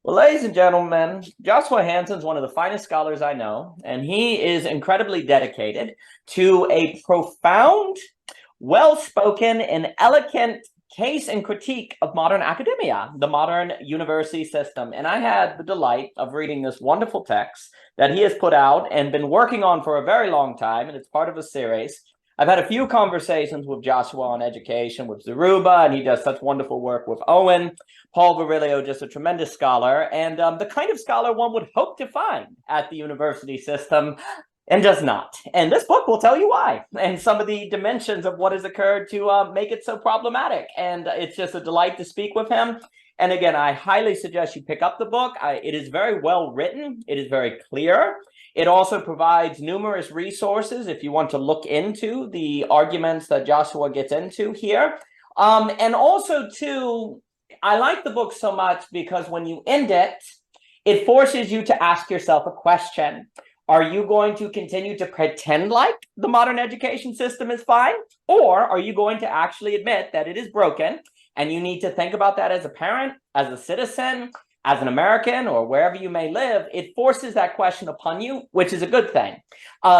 Well, ladies and gentlemen, Joshua Hansen is one of the finest scholars I know, and he is incredibly dedicated to a profound, well-spoken, and elegant case and critique of modern academia, the modern university system. And I had the delight of reading this wonderful text that he has put out and been working on for a very long time, and it's part of a series. I've had a few conversations with Joshua on education, with Zaruba, and he does such wonderful work with Owen. Paul Virilio, just a tremendous scholar, and the kind of scholar one would hope to find at the university system, and does not. And this book will tell you why, and some of the dimensions of what has occurred to make it so problematic. And it's just a delight to speak with him. And again, I highly suggest you pick up the book. It is very well written. It is very clear. It also provides numerous resources if you want to look into the arguments that Joshua gets into here. And also, too, I like the book so much because when you end it, it forces you to ask yourself a question. Are you going to continue to pretend like the modern education system is fine? Or are you going to actually admit that it is broken? And you need to think about that as a parent, as a citizen, as an American, or wherever you may live. It forces that question upon you, which is a good thing.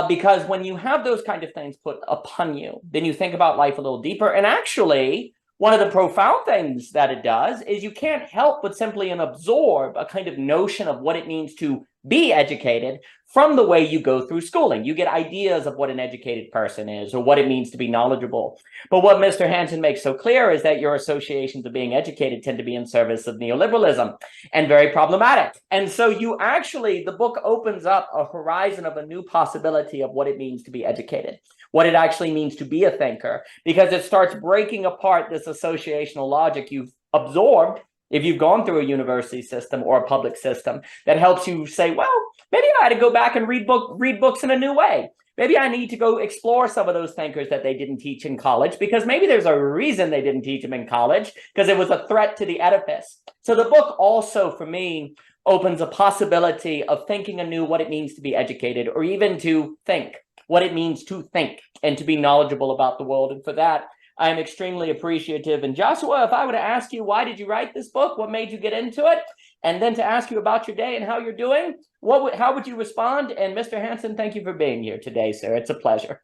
Because when you have those kind of things put upon you, then you think about life a little deeper. And actually, one of the profound things that it does is you can't help but simply absorb a kind of notion of what it means to be educated from the way you go through schooling. You get ideas of what an educated person is or what it means to be knowledgeable. But what Mr. Hansen makes so clear is that your associations of being educated tend to be in service of neoliberalism and very problematic. And so you actually, the book opens up a horizon of a new possibility of what it means to be educated, what it actually means to be a thinker, because it starts breaking apart this associational logic you've absorbed if you've gone through a university system or a public system that helps you say, well, maybe I had to go back and read books in a new way. Maybe I need to go explore some of those thinkers that they didn't teach in college, because maybe there's a reason they didn't teach them in college, because it was a threat to the edifice. So the book also, for me, opens a possibility of thinking anew what it means to be educated, or even to think what it means to think and to be knowledgeable about the world. And for that, I'm extremely appreciative. And Joshua, if I were to ask you, why did you write this book? What made you get into it? And then to ask you about your day and how you're doing, how would you respond? And Mr. Hansen, thank you for being here today, sir. It's a pleasure.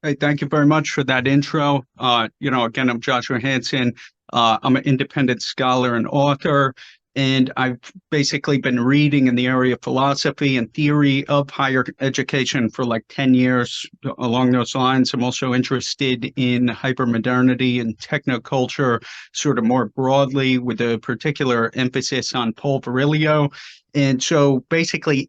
Hey, thank you very much for that intro. Again, I'm Joshua Hansen. I'm an independent scholar and author, and I've basically been reading in the area of philosophy and theory of higher education for like 10 years. Along those lines, I'm also interested in hypermodernity and technoculture sort of more broadly, with a particular emphasis on Paul Virilio. And so basically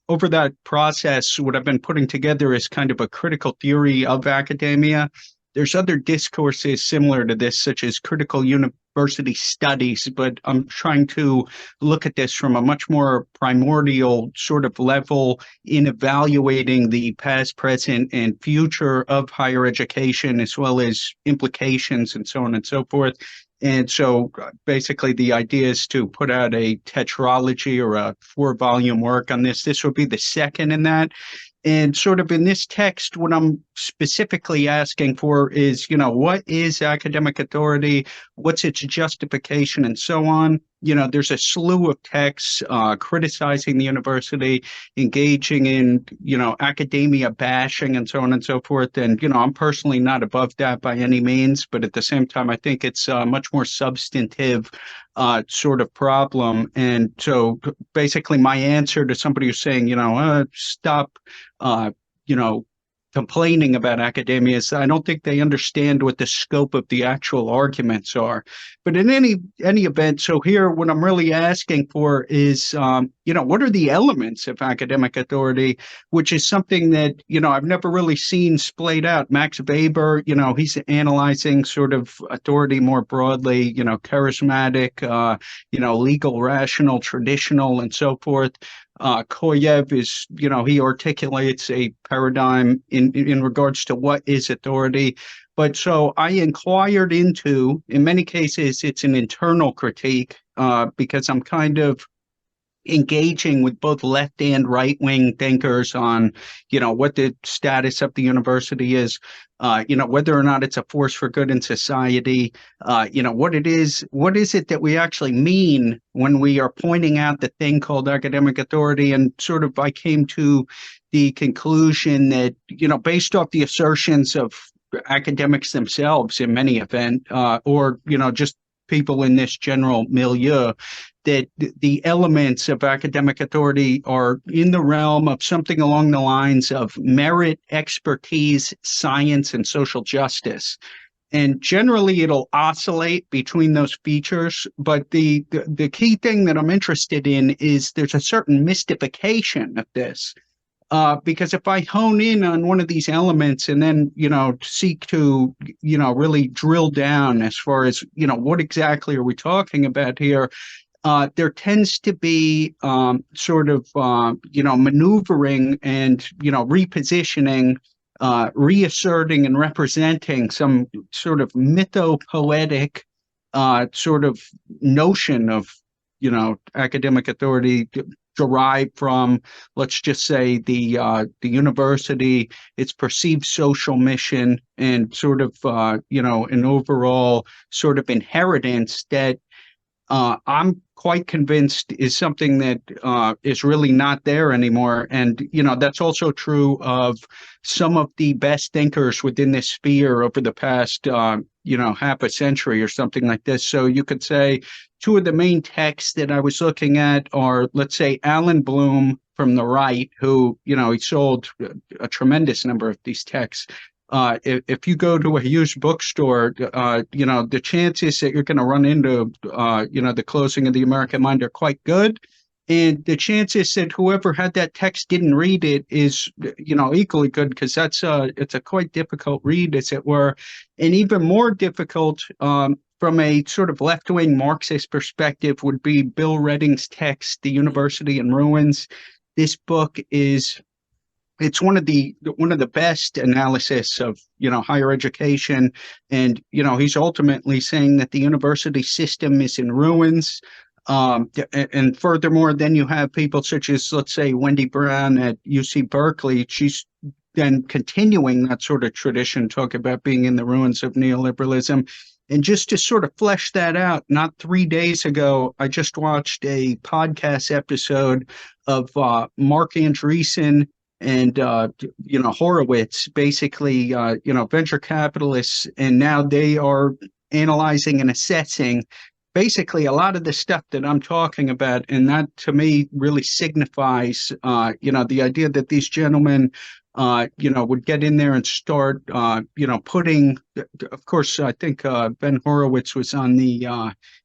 over that process, what I've been putting together is kind of a critical theory of academia. There's other discourses similar to this, such as critical university studies, but I'm trying to look at this from a much more primordial sort of level in evaluating the past, present, and future of higher education, as well as implications and so on and so forth. And so basically the idea is to put out a tetralogy or a 4-volume work on this. This would be the second in that. And sort of in this text, what I'm specifically asking for is, what is academic authority? What's its justification and so on? There's a slew of texts criticizing the university, engaging in, academia bashing and so on and so forth. And, I'm personally not above that by any means, but at the same time, I think it's a much more substantive sort of problem. And so basically my answer to somebody who's saying, stop, complaining about academia is I don't think they understand what the scope of the actual arguments are. But in any event, so here what I'm really asking for is, what are the elements of academic authority, which is something that, I've never really seen splayed out. Max Weber, he's analyzing sort of authority more broadly, charismatic, legal, rational, traditional, and so forth. Koyev is, he articulates a paradigm in regards to what is authority. But so I inquired into, in many cases, it's an internal critique because I'm kind of engaging with both left and right wing thinkers on, what the status of the university is, whether or not it's a force for good in society, what is it that we actually mean when we are pointing out the thing called academic authority. And sort of I came to the conclusion that, based off the assertions of academics themselves in many events, or, just people in this general milieu, that the elements of academic authority are in the realm of something along the lines of merit, expertise, science, and social justice. And generally, it'll oscillate between those features. But the key thing that I'm interested in is there's a certain mystification of this. Because if I hone in on one of these elements and then, seek to, really drill down as far as, what exactly are we talking about here, there tends to be sort of, maneuvering and, repositioning, reasserting and representing some sort of mythopoetic sort of notion of, academic authority derived from, let's just say, the university, its perceived social mission, and sort of, an overall sort of inheritance that I'm quite convinced is something that is really not there anymore. And, that's also true of some of the best thinkers within this sphere over the past, half a century or something like this. So you could say two of the main texts that I was looking at are, let's say, Alan Bloom from the right, who, he sold a tremendous number of these texts. If you go to a used bookstore, the chances that you're going to run into, the closing of the American Mind are quite good. And the chances that whoever had that text didn't read it is, equally good, because it's a quite difficult read, as it were. And even more difficult from a sort of left-wing Marxist perspective would be Bill Redding's text, The University in Ruins. This book it's one of the best analysis of, higher education. And, he's ultimately saying that the university system is in ruins. And furthermore, then you have people such as, let's say, Wendy Brown at UC Berkeley. She's then continuing that sort of tradition, talk about being in the ruins of neoliberalism. And just to sort of flesh that out, not 3 days ago, I just watched a podcast episode of Mark Andreessen and, Horowitz, basically, venture capitalists, and now they are analyzing and assessing basically a lot of the stuff that I'm talking about. And that, to me, really signifies, the idea that these gentlemen, would get in there and start, putting, of course, I think Ben Horowitz was on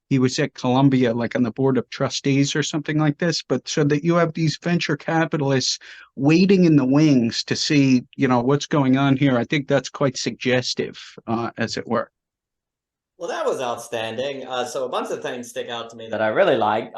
he was at Columbia, like on the board of trustees or something like this. But so that you have these venture capitalists waiting in the wings to see, what's going on here. I think that's quite suggestive, as it were. Well, that was outstanding. So a bunch of things stick out to me that I really like.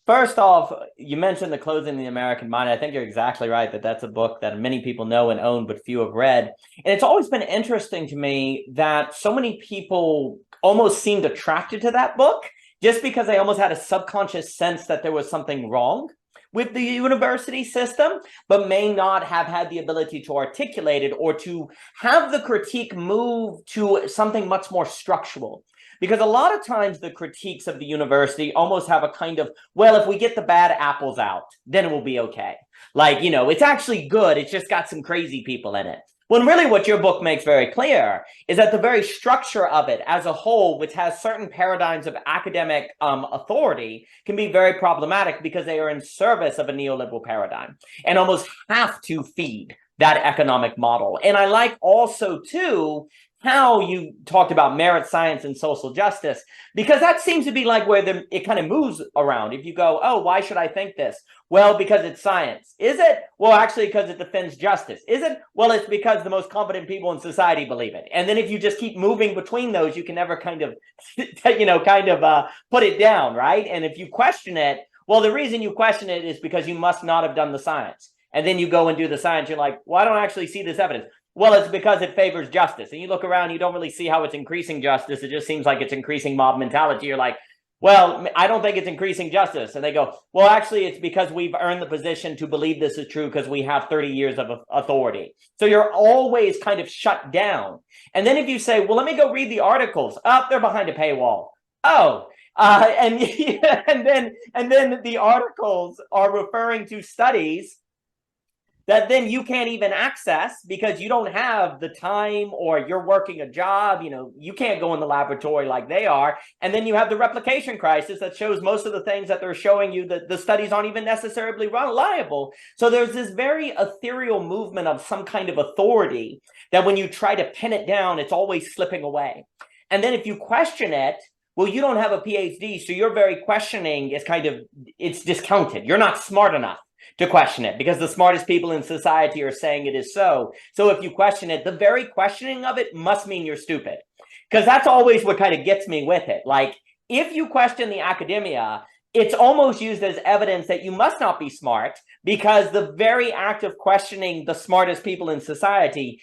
First off, you mentioned The Closing of the American Mind. I think you're exactly right that that's a book that many people know and own, but few have read. And it's always been interesting to me that so many people almost seemed attracted to that book just because they almost had a subconscious sense that there was something wrong with the university system, but may not have had the ability to articulate it or to have the critique move to something much more structural. Because a lot of times the critiques of the university almost have a kind of, well, if we get the bad apples out, then it will be okay. Like, it's actually good. It's just got some crazy people in it. When really what your book makes very clear is that the very structure of it as a whole, which has certain paradigms of academic authority, can be very problematic because they are in service of a neoliberal paradigm and almost have to feed that economic model. And I like also, too, how you talked about merit, science, and social justice, because that seems to be like where it kind of moves around. If you go, oh, why should I think this? Well, because it's science. Is it? Well, actually, because it defends justice. Is it? Well, it's because the most competent people in society believe it. And then if you just keep moving between those, you can never kind of, put it down, right? And if you question it, well, the reason you question it is because you must not have done the science. And then you go and do the science. You're like, well, I don't actually see this evidence. Well, it's because it favors justice. And you look around, you don't really see how it's increasing justice. It just seems like it's increasing mob mentality. You're like, Well, I don't think it's increasing justice. And they go, well, actually, it's because we've earned the position to believe this is true because we have 30 years of authority. So you're always kind of shut down. And then if you say, well, let me go read the articles. Oh, they're behind a paywall. Oh, and then the articles are referring to studies that then you can't even access because you don't have the time, or you're working a job, you can't go in the laboratory like they are. And then you have the replication crisis that shows most of the things that they're showing you that the studies aren't even necessarily reliable. So there's this very ethereal movement of some kind of authority that when you try to pin it down, it's always slipping away. And then if you question it, well, you don't have a PhD, so your very questioning is it's discounted. You're not smart enough to question it because the smartest people in society are saying it is so. So if you question it, the very questioning of it must mean you're stupid, because that's always what kind of gets me with it. Like, if you question the academia, it's almost used as evidence that you must not be smart, because the very act of questioning the smartest people in society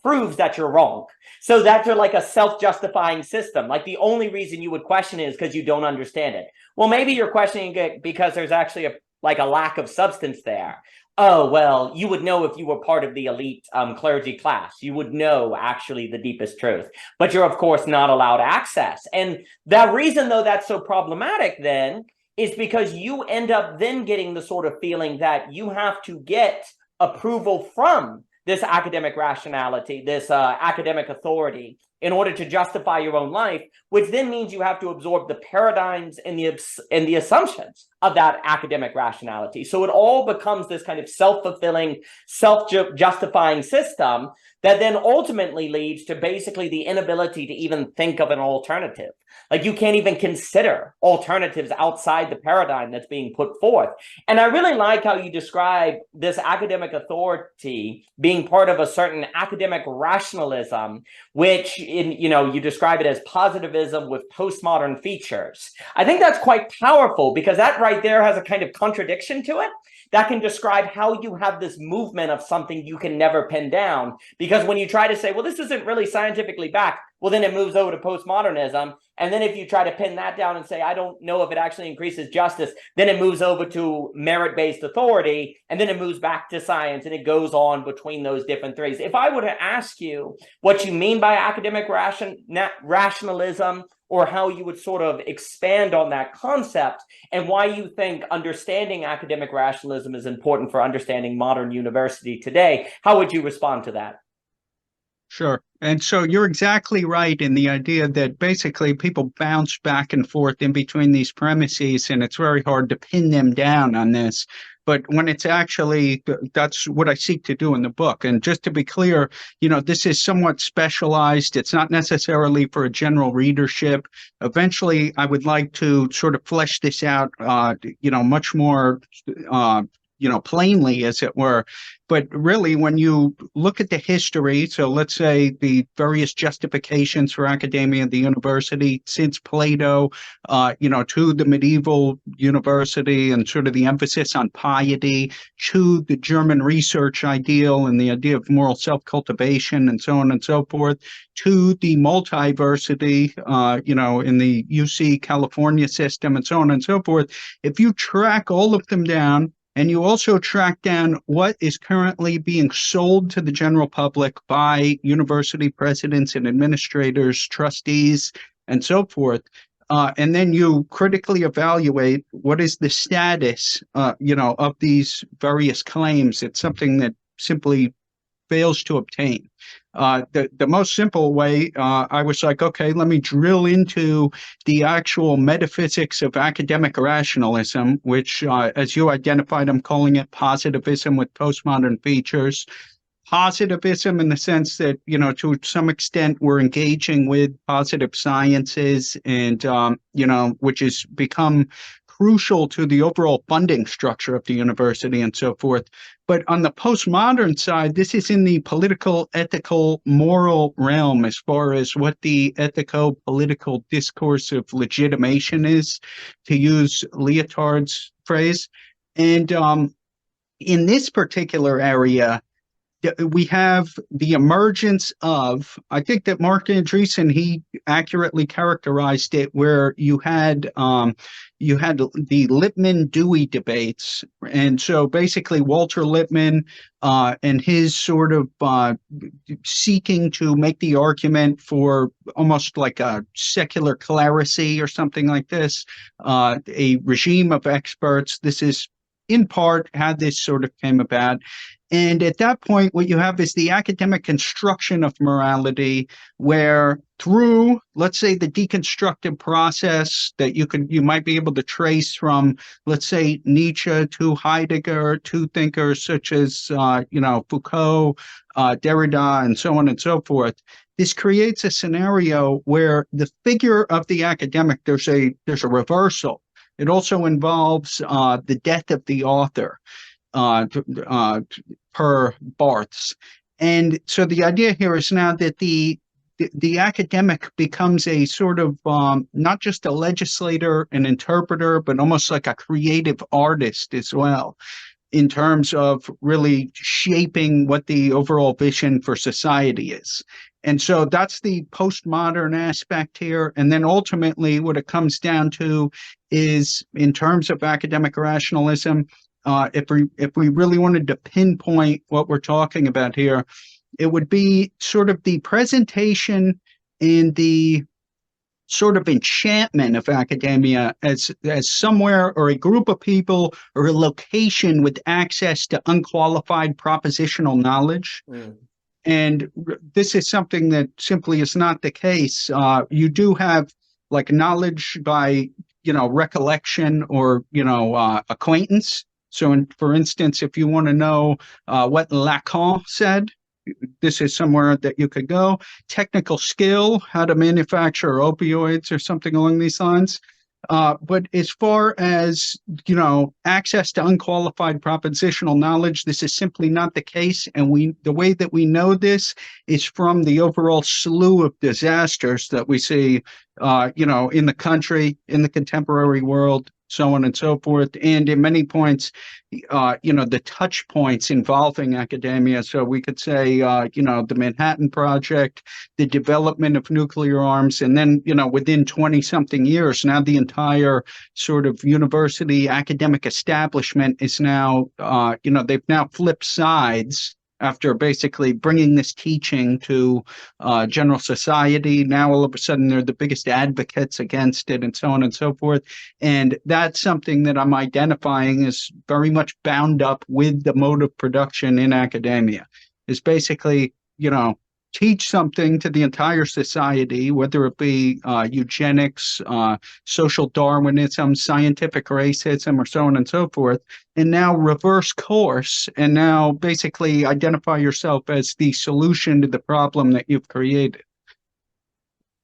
proves that you're wrong. So that's like a self-justifying system. Like, the only reason you would question it is because you don't understand it. Well, maybe you're questioning it because there's actually a lack of substance there. Oh, well, you would know if you were part of the elite clergy class. You would know actually the deepest truth, but you're of course not allowed access. And that reason, though, that's so problematic then is because you end up then getting the sort of feeling that you have to get approval from this academic rationality, this academic authority, in order to justify your own life, which then means you have to absorb the paradigms and the assumptions of that academic rationality. So it all becomes this kind of self-fulfilling, self-justifying system that then ultimately leads to basically the inability to even think of an alternative. Like, you can't even consider alternatives outside the paradigm that's being put forth. And I really like how you describe this academic authority being part of a certain academic rationalism, which you describe it as positivism with postmodern features. I think that's quite powerful, because that right there has a kind of contradiction to it that can describe how you have this movement of something you can never pin down. Because when you try to say, well, this isn't really scientifically backed, well, then it moves over to postmodernism. And then if you try to pin that down and say, I don't know if it actually increases justice, then it moves over to merit-based authority, and then it moves back to science, and it goes on between those different threes. If I were to ask you what you mean by academic rationalism, or how you would sort of expand on that concept, and why you think understanding academic rationalism is important for understanding modern university today, how would you respond to that? Sure. And so you're exactly right in the idea that basically people bounce back and forth in between these premises, and it's very hard to pin them down on this. But when it's actually, that's what I seek to do in the book. And just to be clear, this is somewhat specialized. It's not necessarily for a general readership. Eventually, I would like to sort of flesh this out, much more, plainly, as it were. But really, when you look at the history, so let's say the various justifications for academia at the university since Plato, to the medieval university and sort of the emphasis on piety, to the German research ideal and the idea of moral self-cultivation and so on and so forth, to the multiversity, in the UC California system and so on and so forth. If you track all of them down, and you also track down what is currently being sold to the general public by university presidents and administrators, trustees, and so forth. And then you critically evaluate what is the status, of these various claims. It's something that simply fails to obtain. The most simple way, I was like, okay, let me drill into the actual metaphysics of academic rationalism, which, as you identified, I'm calling it positivism with postmodern features. Positivism in the sense that, to some extent, we're engaging with positive sciences and, which has become crucial to the overall funding structure of the university and so forth. But on the postmodern side, this is in the political, ethical, moral realm as far as what the ethico-political discourse of legitimation is, to use Lyotard's phrase. And in this particular area, we have the emergence of, I think that Mark Andreessen, he accurately characterized it, where you had the Lippmann-Dewey debates. And so basically Walter Lippmann and his sort of seeking to make the argument for almost like a secular clerisy or something like this, a regime of experts. This is in part how this sort of came about. And at that point, what you have is the academic construction of morality, where through, let's say, the deconstructive process that you might be able to trace from, let's say, Nietzsche to Heidegger to thinkers such as Foucault, Derrida, and so on and so forth. This creates a scenario where the figure of the academic, there's a reversal. It also involves the death of the author, per Barthes. And so the idea here is now that the academic becomes a sort of not just a legislator, an interpreter, but almost like a creative artist as well, in terms of really shaping what the overall vision for society is. And so that's the postmodern aspect here. And then ultimately what it comes down to is, in terms of academic rationalism, if we really wanted to pinpoint what we're talking about here, it would be sort of the presentation and the sort of enchantment of academia as somewhere or a group of people or a location with access to unqualified propositional knowledge. And this is something that simply is not the case. You do have like knowledge by, recollection or, acquaintance. So, for instance, if you want to know what Lacan said, this is somewhere that you could go. Technical skill, how to manufacture opioids or something along these lines. But as far as, access to unqualified propositional knowledge, this is simply not the case. And the way that we know this is from the overall slew of disasters that we see, in the country, in the contemporary world, so on and so forth. And in many points, the touch points involving academia. So we could say, the Manhattan Project, the development of nuclear arms, and then, within 20 something years, now the entire sort of university academic establishment is now, they've now flipped sides after basically bringing this teaching to general society. Now, all of a sudden, they're the biggest advocates against it and so on and so forth. And that's something that I'm identifying as very much bound up with the mode of production in academia, is basically, teach something to the entire society, whether it be eugenics, social Darwinism, scientific racism, or so on and so forth, and now reverse course and now basically identify yourself as the solution to the problem that you've created.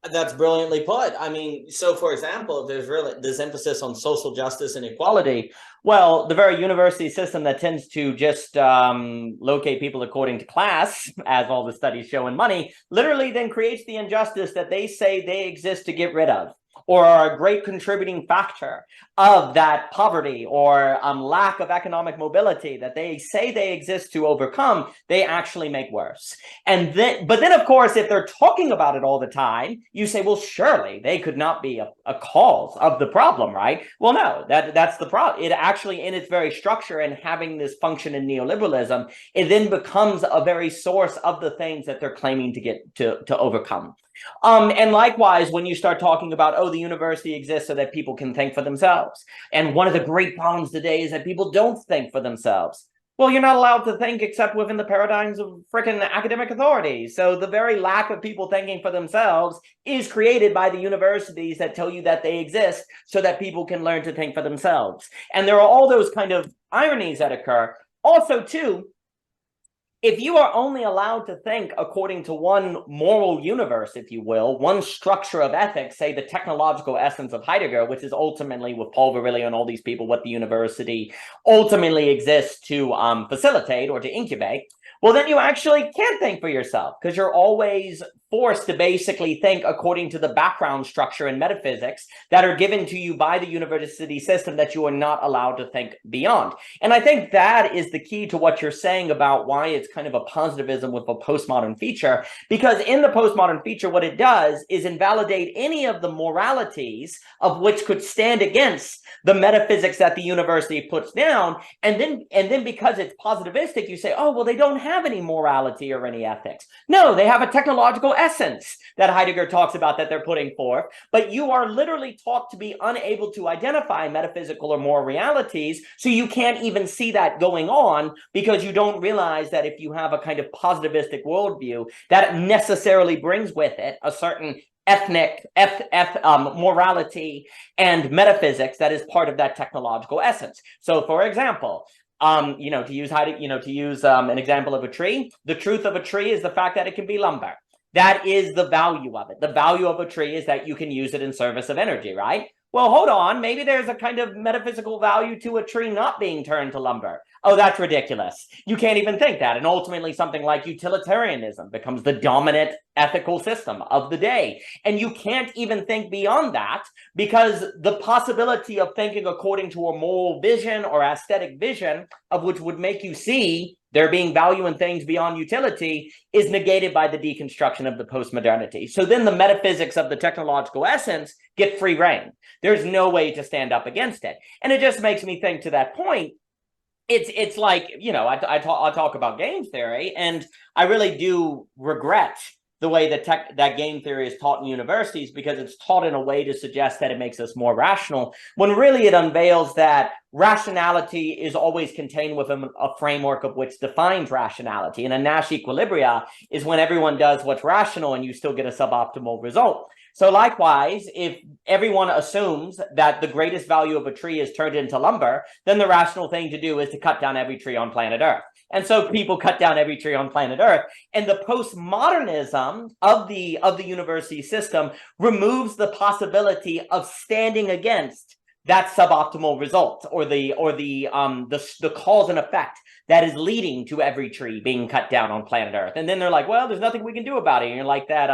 That's brilliantly put. I mean, so for example, if there's really this emphasis on social justice and equality, well, the very university system that tends to just locate people according to class, as all the studies show in money, literally then creates the injustice that they say they exist to get rid of, or are a great contributing factor of that poverty or lack of economic mobility that they say they exist to overcome, they actually make worse. But then, of course, if they're talking about it all the time, you say, well, surely they could not be a cause of the problem, right? Well, no, that's the problem. It actually, in its very structure and having this function in neoliberalism, it then becomes a very source of the things that they're claiming to get to overcome. And likewise, when you start talking about, oh, the university exists so that people can think for themselves. And one of the great problems today is that people don't think for themselves. Well, you're not allowed to think except within the paradigms of frickin' academic authority. So the very lack of people thinking for themselves is created by the universities that tell you that they exist so that people can learn to think for themselves. And there are all those kind of ironies that occur. Also, too, if you are only allowed to think according to one moral universe, if you will, one structure of ethics, say the technological essence of Heidegger, which is ultimately with Paul Virilio and all these people, what the university ultimately exists to facilitate or to incubate, well, then you actually can't think for yourself because you're always forced to basically think according to the background structure in metaphysics that are given to you by the university system that you are not allowed to think beyond. And I think that is the key to what you're saying about why it's kind of a positivism with a postmodern feature, because in the postmodern feature, what it does is invalidate any of the moralities of which could stand against the metaphysics that the university puts down. And then because it's positivistic, you say, oh, well, they don't have any morality or any ethics. No, they have a technological essence that Heidegger talks about that they're putting forth, but you are literally taught to be unable to identify metaphysical or moral realities, so you can't even see that going on because you don't realize that if you have a kind of positivistic worldview, that necessarily brings with it a certain morality and metaphysics that is part of that technological essence. So, for example, to use an example of a tree, the truth of a tree is the fact that it can be lumber. That is the value of it. The value of a tree is that you can use it in service of energy, right? Well, hold on. Maybe there's a kind of metaphysical value to a tree not being turned to lumber. Oh, that's ridiculous. You can't even think that. And ultimately, something like utilitarianism becomes the dominant ethical system of the day. And you can't even think beyond that because the possibility of thinking according to a moral vision or aesthetic vision of which would make you see there being value in things beyond utility is negated by the deconstruction of the postmodernity. So then the metaphysics of the technological essence get free rein. There's no way to stand up against it. And it just makes me think to that point, it's like, I talk about game theory, and I really do regret the way that game theory is taught in universities, because it's taught in a way to suggest that it makes us more rational, when really it unveils that rationality is always contained within a framework of which defines rationality. And a Nash equilibria is when everyone does what's rational and you still get a suboptimal result. So likewise, if everyone assumes that the greatest value of a tree is turned into lumber, then the rational thing to do is to cut down every tree on planet Earth. And so people cut down every tree on planet Earth. And the postmodernism of the university system removes the possibility of standing against that suboptimal result or the cause and effect that is leading to every tree being cut down on planet Earth. And then they're like, well, there's nothing we can do about it. And you're like that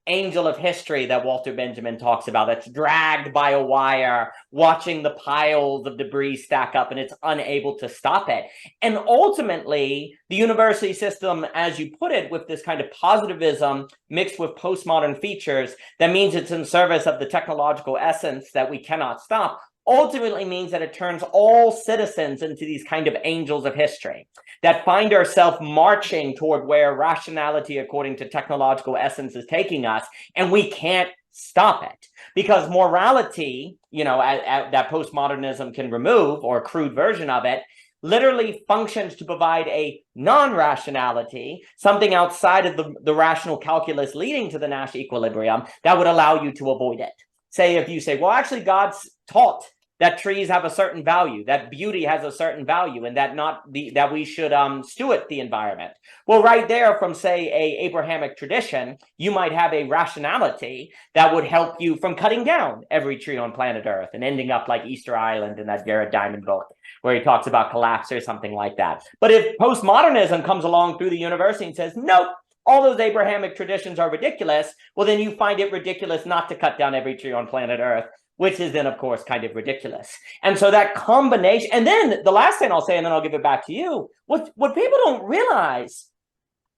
angel of history that Walter Benjamin talks about, that's dragged by a wire, watching the piles of debris stack up, and it's unable to stop it. And ultimately, the university system, as you put it, with this kind of positivism mixed with postmodern features, that means it's in service of the technological essence that we cannot stop, ultimately means that it turns all citizens into these kind of angels of history that find ourselves marching toward where rationality according to technological essence is taking us, and we can't stop it because morality, that postmodernism can remove, or a crude version of it, literally functions to provide a non-rationality, something outside of the rational calculus leading to the Nash equilibrium that would allow you to avoid it. Say, if you say, well, actually God's taught that trees have a certain value, that beauty has a certain value, and that we should steward the environment. Well, right there from, say, a Abrahamic tradition, you might have a rationality that would help you from cutting down every tree on planet Earth and ending up like Easter Island in that Jared Diamond book, where he talks about collapse or something like that. But if postmodernism comes along through the university and says, nope, all those Abrahamic traditions are ridiculous, well, then you find it ridiculous not to cut down every tree on planet Earth, which is then, of course, kind of ridiculous. And so that combination, and then the last thing I'll say, and then I'll give it back to you, what people don't realize,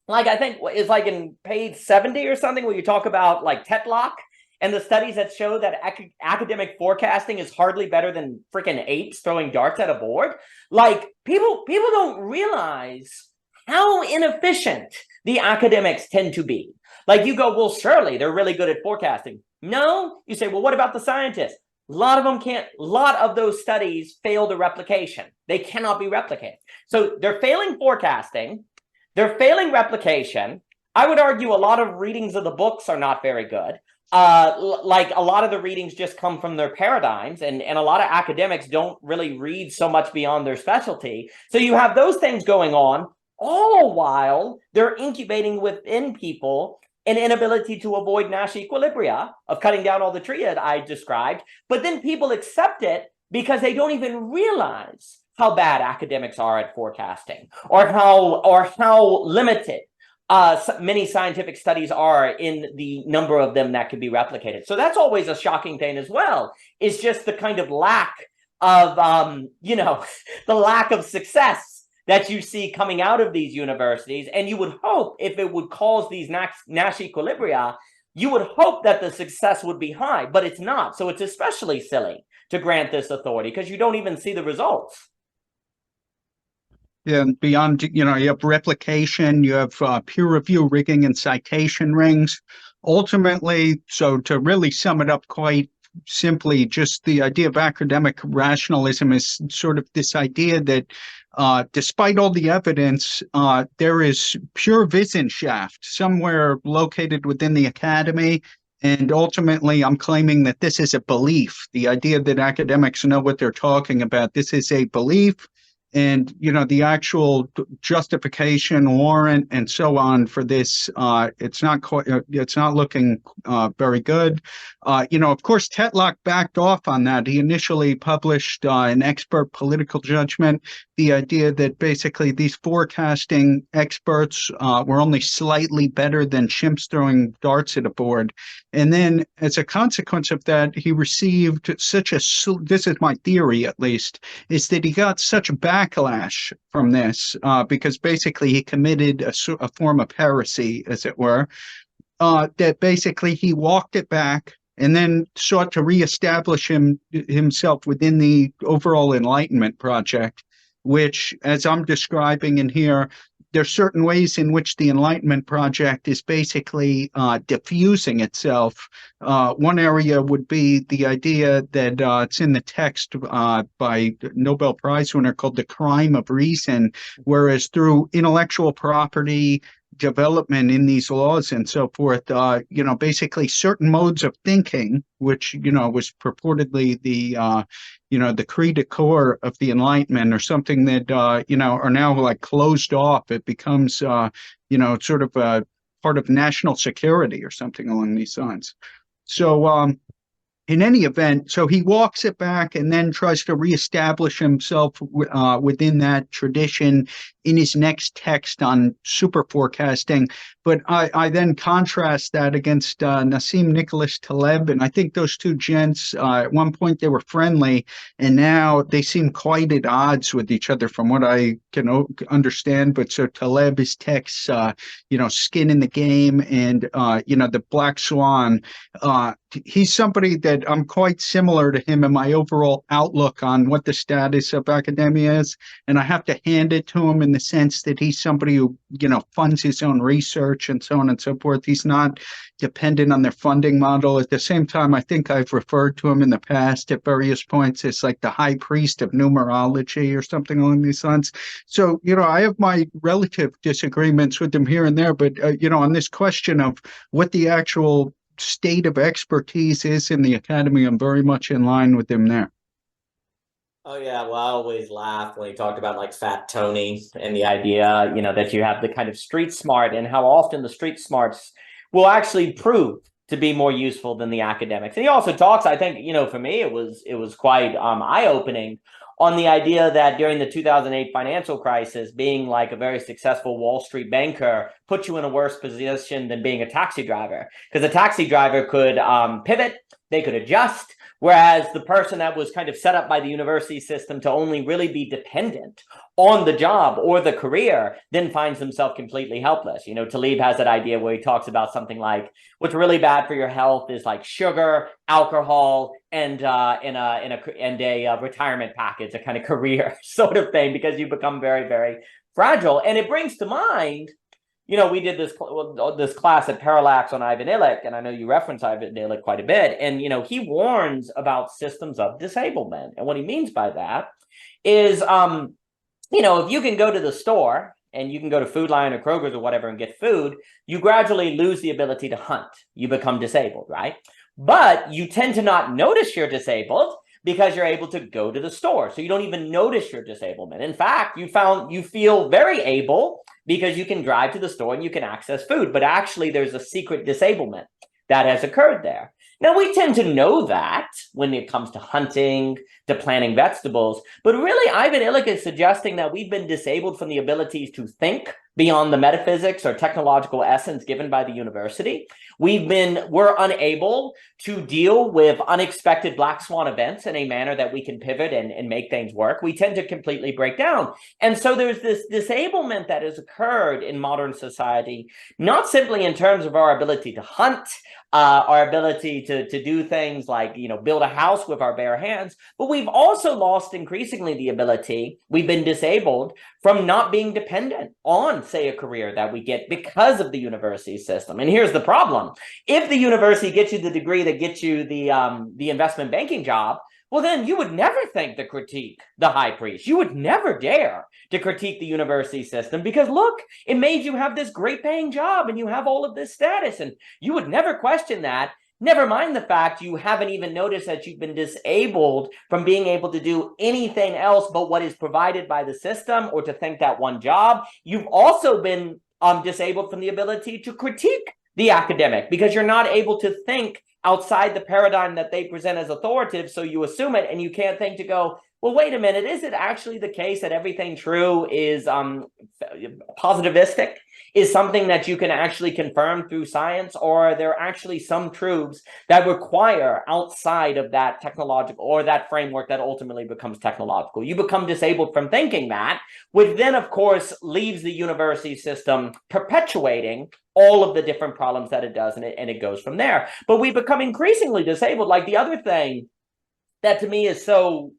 like I think is like in page 70 or something, where you talk about like Tetlock and the studies that show that academic forecasting is hardly better than freaking apes throwing darts at a board. Like people don't realize how inefficient the academics tend to be. Like you go, well, surely they're really good at forecasting. No, you say, well, what about the scientists? A lot of them can't. A lot of those studies fail the replication. They cannot be replicated. So they're failing forecasting. They're failing replication. I would argue a lot of readings of the books are not very good. Like a lot of the readings just come from their paradigms, and a lot of academics don't really read so much beyond their specialty. So you have those things going on, all while they're incubating within people an inability to avoid Nash equilibria of cutting down all the tree that I described. But then people accept it because they don't even realize how bad academics are at forecasting, or how limited many scientific studies are in the number of them that could be replicated. So that's always a shocking thing as well, is just the kind of lack of, the lack of success that you see coming out of these universities. And you would hope, if it would cause these Nash equilibria, you would hope that the success would be high, but it's not. So it's especially silly to grant this authority because you don't even see the results. Yeah, and beyond, you have replication, you have peer review rigging and citation rings. Ultimately, so to really sum it up quite simply, just the idea of academic rationalism is sort of this idea that despite all the evidence, there is pure Wissenschaft somewhere located within the academy. And ultimately, I'm claiming that this is a belief. The idea that academics know what they're talking about, this is a belief. And, the actual justification, warrant, and so on for this, it's not looking very good. Of course, Tetlock backed off on that. He initially published an expert political judgment, the idea that basically these forecasting experts were only slightly better than chimps throwing darts at a board. And then as a consequence of that, he received this is my theory at least, is that he got such backlash from this because basically he committed a form of heresy, as it were, that basically he walked it back and then sought to reestablish himself within the overall Enlightenment project, which, as I'm describing in here, there's certain ways in which the Enlightenment project is basically diffusing itself. One area would be the idea that it's in the text by Nobel Prize winner called The Crime of Reason, whereas through intellectual property development in these laws and so forth, basically certain modes of thinking, which, was purportedly the cri de coeur of the Enlightenment, or something that, are now like closed off. It becomes, sort of a part of national security or something along these lines. So, in any event, so he walks it back and then tries to reestablish himself within that tradition in his next text on super forecasting. But I then contrast that against Nassim Nicholas Taleb, and I think those two gents, at one point they were friendly, and now they seem quite at odds with each other from what I can understand. But so Taleb's texts, Skin in the Game and, The Black Swan, he's somebody that I'm quite similar to him in my overall outlook on what the status of academia is. And I have to hand it to him in the sense that he's somebody who, funds his own research and so on and so forth. He's not dependent on their funding model. At the same time, I think I've referred to him in the past at various points as like the high priest of numerology or something along these lines. So, I have my relative disagreements with him here and there, but, on this question of what the actual state of expertise is in the academy, I'm very much in line with him there. Oh yeah, well, I always laugh when he talked about like Fat Tony and the idea, that you have the kind of street smart, and how often the street smarts will actually prove to be more useful than the academics. And he also talks, I think, for me, it was quite eye-opening on the idea that during the 2008 financial crisis, being like a very successful Wall Street banker put you in a worse position than being a taxi driver, because a taxi driver could pivot, they could adjust, whereas the person that was kind of set up by the university system to only really be dependent on the job or the career then finds himself completely helpless. Taleb has that idea where he talks about something like, what's really bad for your health is like sugar, alcohol, and a retirement package, a kind of career sort of thing, because you become very, very fragile. And it brings to mind, we did this class at Parallax on Ivan Illich, and I know you reference Ivan Illich quite a bit. And, he warns about systems of disablement. And what he means by that is, if you can go to the store and you can go to Food Lion or Kroger's or whatever and get food, you gradually lose the ability to hunt. You become disabled, right? But you tend to not notice you're disabled because you're able to go to the store. So you don't even notice your disablement. In fact, you feel very able because you can drive to the store and you can access food. But actually, there's a secret disablement that has occurred there. Now, we tend to know that when it comes to hunting, to planting vegetables, but really Ivan Illich is suggesting that we've been disabled from the abilities to think, beyond the metaphysics or technological essence given by the university. We're unable to deal with unexpected black swan events in a manner that we can pivot and make things work. We tend to completely break down. And so there's this disablement that has occurred in modern society, not simply in terms of our ability to hunt, our ability to do things like, build a house with our bare hands, but we've also lost increasingly the ability, we've been disabled from not being dependent on, say, a career that we get because of the university system. And here's the problem. If the university gets you the degree that gets you the investment banking job, well, then you would never think to critique the high priest. You would never dare to critique the university system because, look, it made you have this great paying job and you have all of this status, and you would never question that. Never mind the fact you haven't even noticed that you've been disabled from being able to do anything else but what is provided by the system or to think that one job. You've also been disabled from the ability to critique the academic because you're not able to think outside the paradigm that they present as authoritative, so you assume it and you can't think to go, well, wait a minute, is it actually the case that everything true is positivistic, is something that you can actually confirm through science, or are there actually some truths that require outside of that technological or that framework that ultimately becomes technological? You become disabled from thinking that, which then, of course, leaves the university system perpetuating all of the different problems that it does, and it goes from there. But we become increasingly disabled. Like the other thing that to me is so,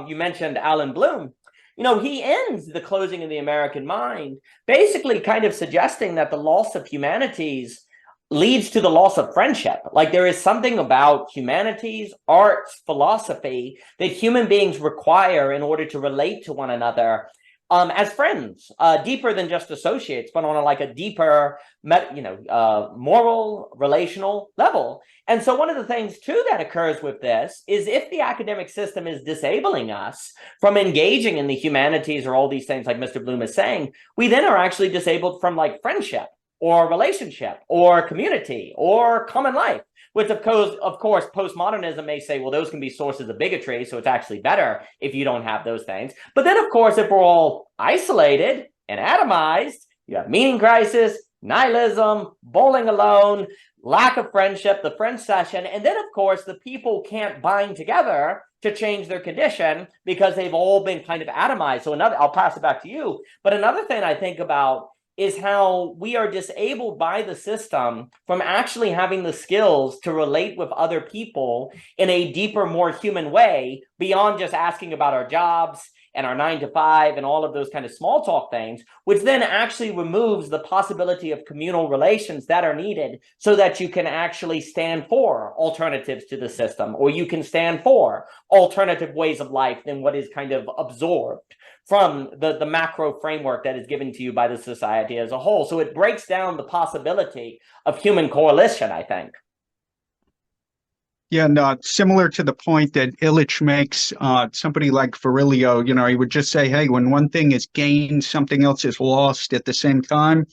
you mentioned Alan Bloom, he ends The Closing of the American Mind basically kind of suggesting that the loss of humanities leads to the loss of friendship. Like there is something about humanities, arts, philosophy that human beings require in order to relate to one another as friends, deeper than just associates, but on a deeper, moral, relational level. And so one of the things, too, that occurs with this is if the academic system is disabling us from engaging in the humanities or all these things like Mr. Bloom is saying, we then are actually disabled from friendship or relationship or community or common life. Which, of course, postmodernism may say, well, those can be sources of bigotry, so it's actually better if you don't have those things. But then, of course, if we're all isolated and atomized, you have meaning crisis, nihilism, bowling alone, lack of friendship, the French session, and then, of course, the people can't bind together to change their condition because they've all been kind of atomized. So I'll pass it back to you, but another thing I think about is how we are disabled by the system from actually having the skills to relate with other people in a deeper, more human way beyond just asking about our jobs and our 9 to 5 and all of those kind of small talk things, which then actually removes the possibility of communal relations that are needed so that you can actually stand for alternatives to the system, or you can stand for alternative ways of life than what is kind of absorbed from the macro framework that is given to you by the society as a whole. So it breaks down the possibility of human coalition, I think. Yeah, no, similar to the point that Illich makes, somebody like Virilio, he would just say, hey, when one thing is gained, something else is lost at the same time.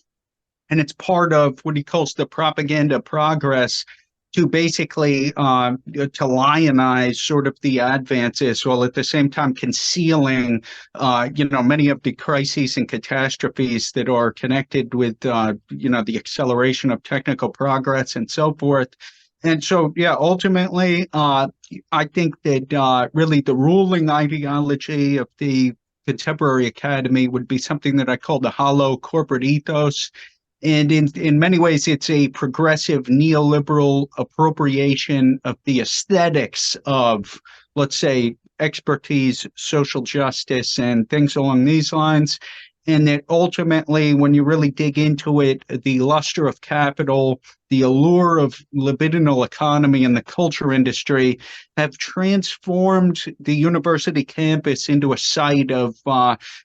And it's part of what he calls the propaganda progress to basically to lionize sort of the advances while at the same time concealing, many of the crises and catastrophes that are connected with, the acceleration of technical progress and so forth. And so, yeah, ultimately, I think that really the ruling ideology of the contemporary academy would be something that I call the hollow corporate ethos. And in many ways, it's a progressive neoliberal appropriation of the aesthetics of, let's say, expertise, social justice, and things along these lines. And that ultimately, when you really dig into it, the luster of capital, the allure of libidinal economy and the culture industry have transformed the university campus into a site of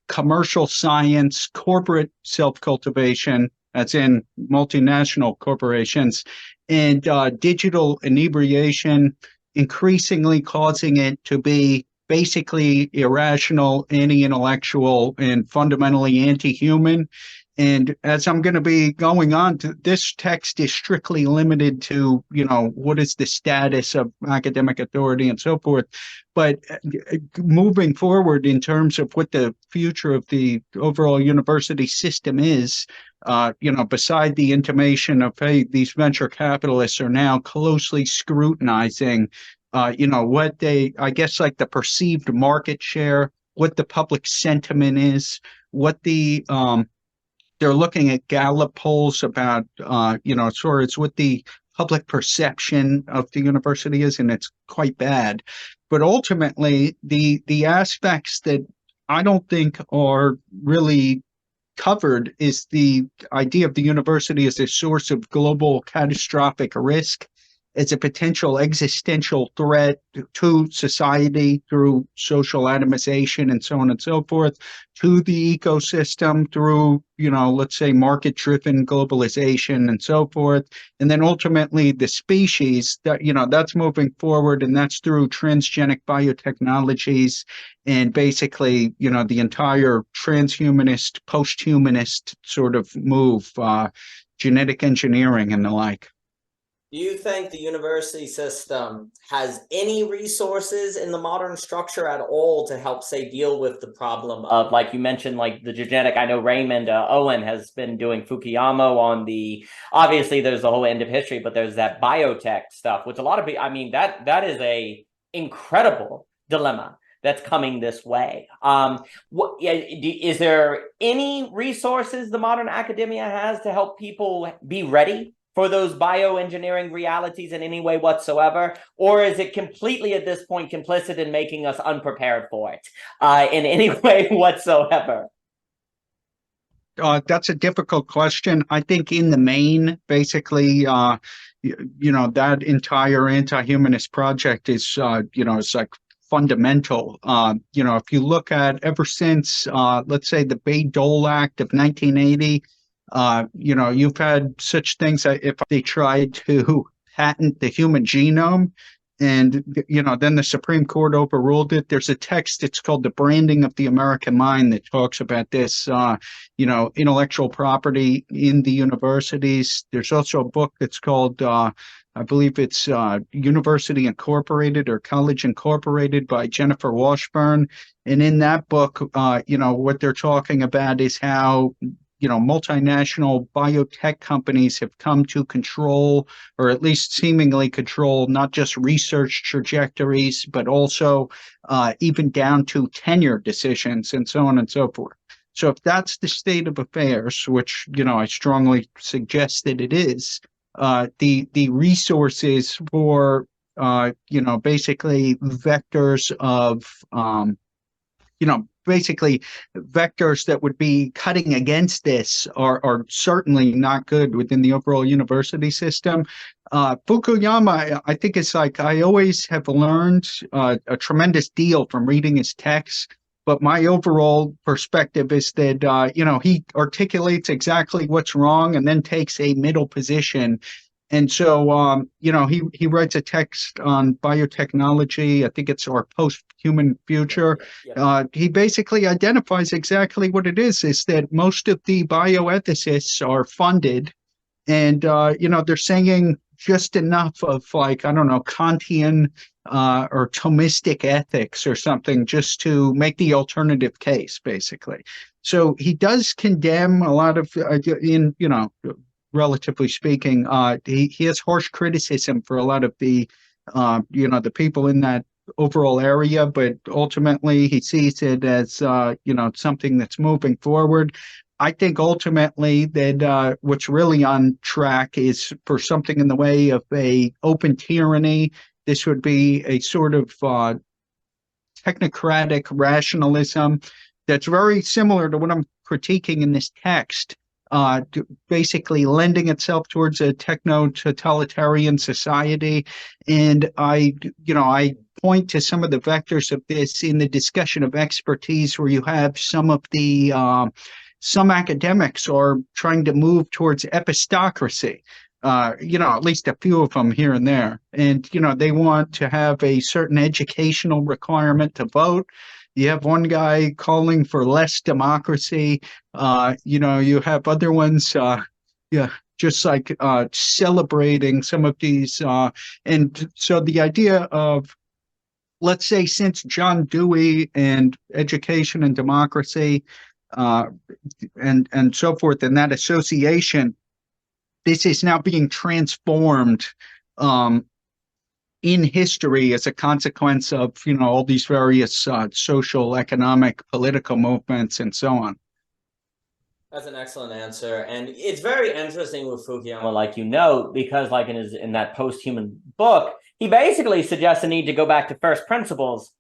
commercial science, corporate self-cultivation, as in multinational corporations, and digital inebriation, increasingly causing it to be basically irrational, anti-intellectual, and fundamentally anti-human. And as I'm going to be going on to, this text is strictly limited to, what is the status of academic authority and so forth. But moving forward in terms of what the future of the overall university system is, beside the intimation of, hey, these venture capitalists are now closely scrutinizing, what I guess, like the perceived market share, what the public sentiment is, what they're looking at Gallup polls about, as far as what the public perception of the university is, and it's quite bad. But ultimately, the aspects that I don't think are really covered is the idea of the university as a source of global catastrophic risk, as a potential existential threat to society through social atomization and so on and so forth, to the ecosystem through, let's say market-driven globalization and so forth. And then ultimately the species that, that's moving forward, and that's through transgenic biotechnologies and basically, the entire transhumanist, post-humanist sort of move, genetic engineering and the like. Do you think the university system has any resources in the modern structure at all to help, say, deal with the problem of, like you mentioned, like the genetic? I know Raymond Owen has been doing Fukuyama on obviously there's the whole end of history, but there's that biotech stuff, which a lot of people, that is a incredible dilemma that's coming this way. Is there any resources the modern academia has to help people be ready for those bioengineering realities in any way whatsoever? Or is it completely at this point complicit in making us unprepared for it in any way whatsoever? That's a difficult question. I think in the main, basically, that entire anti-humanist project is, it's like fundamental. If you look at ever since, let's say, the Bayh-Dole Act of 1980, you've had such things that if they tried to patent the human genome and, then the Supreme Court overruled it. There's a text, it's called The Branding of the American Mind, that talks about this, intellectual property in the universities. There's also a book that's called, I believe it's University Incorporated or College Incorporated by Jennifer Washburn. And in that book, what they're talking about is how multinational biotech companies have come to control, or at least seemingly control, not just research trajectories, but also even down to tenure decisions and so on and so forth. So if that's the state of affairs, which, I strongly suggest that it is, the resources for, basically vectors of, basically vectors that would be cutting against this are certainly not good within the overall university system. Fukuyama, I think it's like, I always have learned a tremendous deal from reading his texts, but my overall perspective is that, he articulates exactly what's wrong and then takes a middle position. And so, he writes a text on biotechnology. I think it's Our Post-Human Future. He basically identifies exactly what it is that most of the bioethicists are funded. And, they're saying just enough of, like, I don't know, Kantian or Thomistic ethics or something, just to make the alternative case, basically. So he does condemn a lot of, relatively speaking, he has harsh criticism for a lot of the, the people in that overall area, but ultimately he sees it as, something that's moving forward. I think ultimately that what's really on track is for something in the way of a open tyranny. This would be a sort of technocratic rationalism that's very similar to what I'm critiquing in this text. Basically lending itself towards a techno-totalitarian society. And I point to some of the vectors of this in the discussion of expertise, where you have some of the, some academics are trying to move towards epistocracy, at least a few of them here and there. And, they want to have a certain educational requirement to vote. You have one guy calling for less democracy. You have other ones, yeah, just like celebrating some of these. And so the idea of, let's say, since John Dewey and education and democracy, uh, and so forth, and that association, this is now being transformed um, in history as a consequence of all these various social, economic, political movements, and so on. That's an excellent answer, and it's very interesting with Fukuyama, like you know, because like in that post-human book, he basically suggests the need to go back to first principles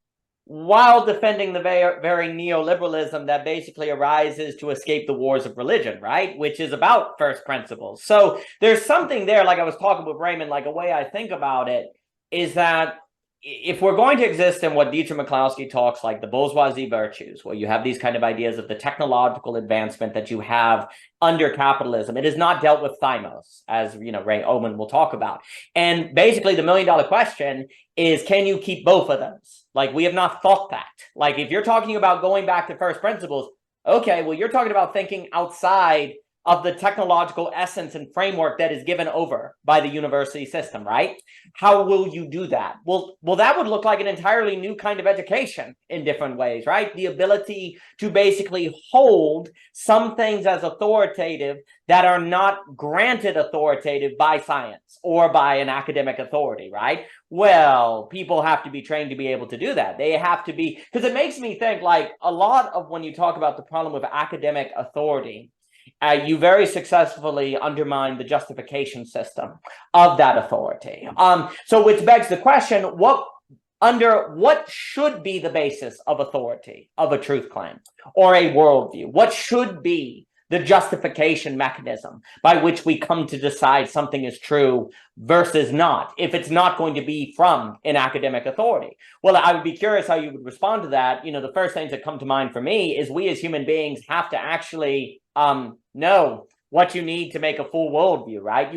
while defending the very neoliberalism that basically arises to escape the wars of religion, right? Which is about first principles. So there's something there, like I was talking with Raymond, like a way I think about it is that if we're going to exist in what Dietrich McCloskey talks like the bourgeoisie virtues, where you have these kind of ideas of the technological advancement that you have under capitalism, it is not dealt with thymos, as Ray Oman will talk about. And basically the $1 million question is, can you keep both of those? Like, we have not thought that. Like, if you're talking about going back to first principles, okay, well, you're talking about thinking outside of the technological essence and framework that is given over by the university system, right? How will you do that? Well, that would look like an entirely new kind of education in different ways, right? The ability to basically hold some things as authoritative that are not granted authoritative by science or by an academic authority, right? Well, people have to be trained to be able to do that. They have to be, because it makes me think like a lot of when you talk about the problem with academic authority, you very successfully undermine the justification system of that authority. So which begs the question, what should be the basis of authority of a truth claim or a worldview? What should be the justification mechanism by which we come to decide something is true versus not, if it's not going to be from an academic authority? Well, I would be curious how you would respond to that. The first things that come to mind for me is we as human beings have to actually know what you need to make a full worldview, right?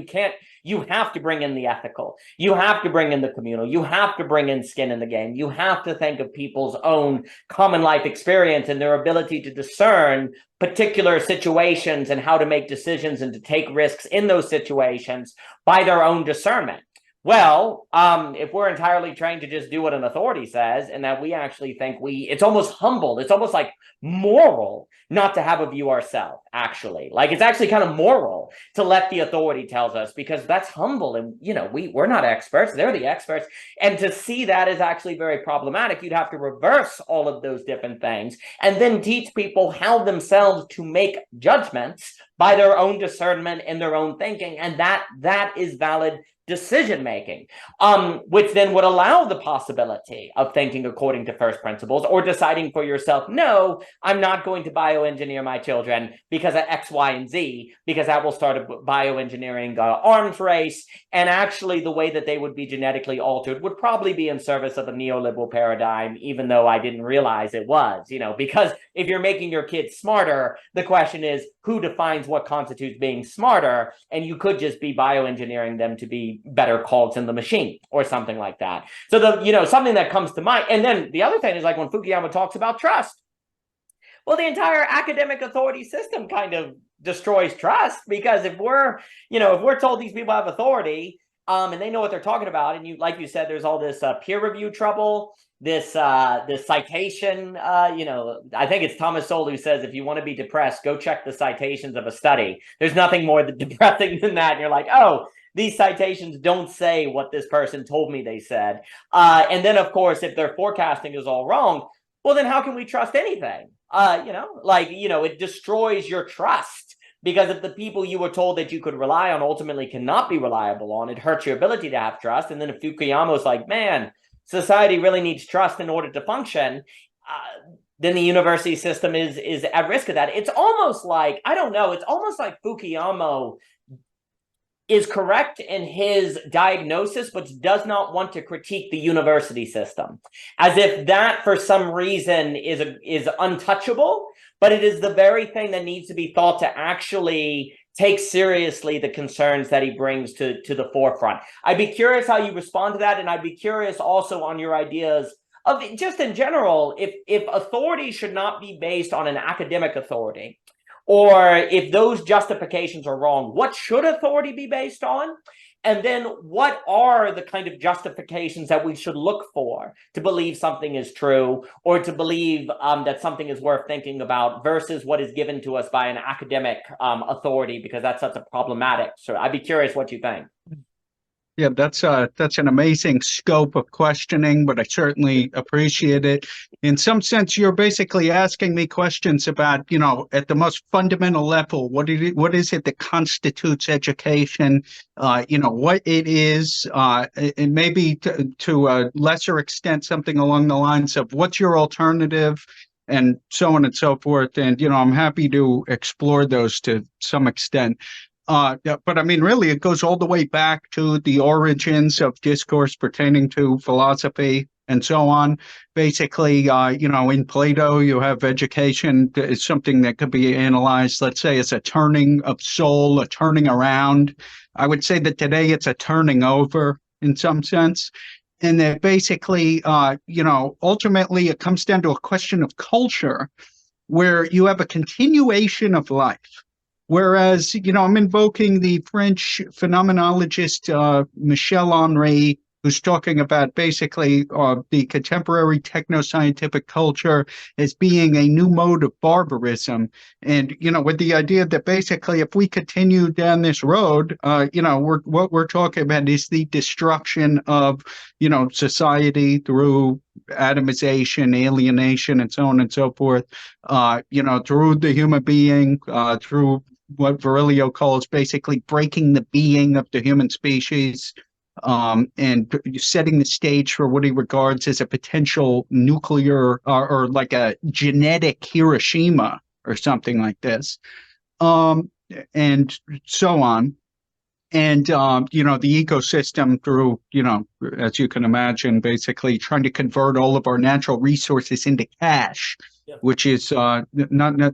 You have to bring in the ethical, you have to bring in the communal, you have to bring in skin in the game, you have to think of people's own common life experience and their ability to discern particular situations and how to make decisions and to take risks in those situations by their own discernment. Well, if we're entirely trained to just do what an authority says, and that we actually think it's almost humble, it's almost like moral not to have a view ourselves, actually. Like, it's actually kind of moral to let the authority tells us, because that's humble, and we're not experts, they're the experts. And to see that is actually very problematic. You'd have to reverse all of those different things and then teach people how themselves to make judgments by their own discernment and their own thinking, and that is valid decision making, which then would allow the possibility of thinking according to first principles or deciding for yourself, no, I'm not going to bioengineer my children because of X, Y, and Z, because that will start a bioengineering arms race. And actually the way that they would be genetically altered would probably be in service of a neoliberal paradigm, even though I didn't realize it was, because if you're making your kids smarter, the question is, who defines what constitutes being smarter? And you could just be bioengineering them to be better cogs in the machine or something like that. So something that comes to mind. And then the other thing is, like, when Fukuyama talks about trust, well, the entire academic authority system kind of destroys trust, because if we're told these people have authority, and they know what they're talking about, and like you said, there's all this peer review trouble, this citation, I think it's Thomas Sowell who says, if you want to be depressed, go check the citations of a study. There's nothing more depressing than that. And you're like, oh, these citations don't say what this person told me they said. And then, of course, if their forecasting is all wrong, well, then how can we trust anything? It destroys your trust, because if the people you were told that you could rely on ultimately cannot be reliable on, it hurts your ability to have trust. And then if Fukuyama's like, man, society really needs trust in order to function, then the university system is at risk of that. It's almost like, I don't know, it's almost like Fukuyama is correct in his diagnosis, but does not want to critique the university system, as if that for some reason is untouchable, but it is the very thing that needs to be thought to actually take seriously the concerns that he brings to the forefront. I'd be curious how you respond to that, and I'd be curious also on your ideas of just in general, if authority should not be based on an academic authority, or if those justifications are wrong, what should authority be based on? And then what are the kind of justifications that we should look for to believe something is true, or to believe that something is worth thinking about, versus what is given to us by an academic authority, because that's such a problematic. So I'd be curious what you think. Yeah, that's an amazing scope of questioning, but I certainly appreciate it. In some sense, you're basically asking me questions about, at the most fundamental level, what is it that constitutes education? What it is, and maybe to a lesser extent, something along the lines of what's your alternative, and so on and so forth. And, I'm happy to explore those to some extent. Yeah, but I mean, really, it goes all the way back to the origins of discourse pertaining to philosophy and so on. Basically, in Plato, you have education is something that could be analyzed, let's say, as a turning of soul, a turning around. I would say that today it's a turning over in some sense. And that basically, ultimately it comes down to a question of culture, where you have a continuation of life. Whereas, I'm invoking the French phenomenologist Michel Henry, who's talking about basically the contemporary techno-scientific culture as being a new mode of barbarism. And, with the idea that basically if we continue down this road, what we're talking about is the destruction of, society through atomization, alienation, and so on and so forth, through the human being, through what Virilio calls basically breaking the being of the human species, and setting the stage for what he regards as a potential nuclear or like a genetic Hiroshima or something like this, and so on. And, the ecosystem through, as you can imagine, basically trying to convert all of our natural resources into cash, which is not,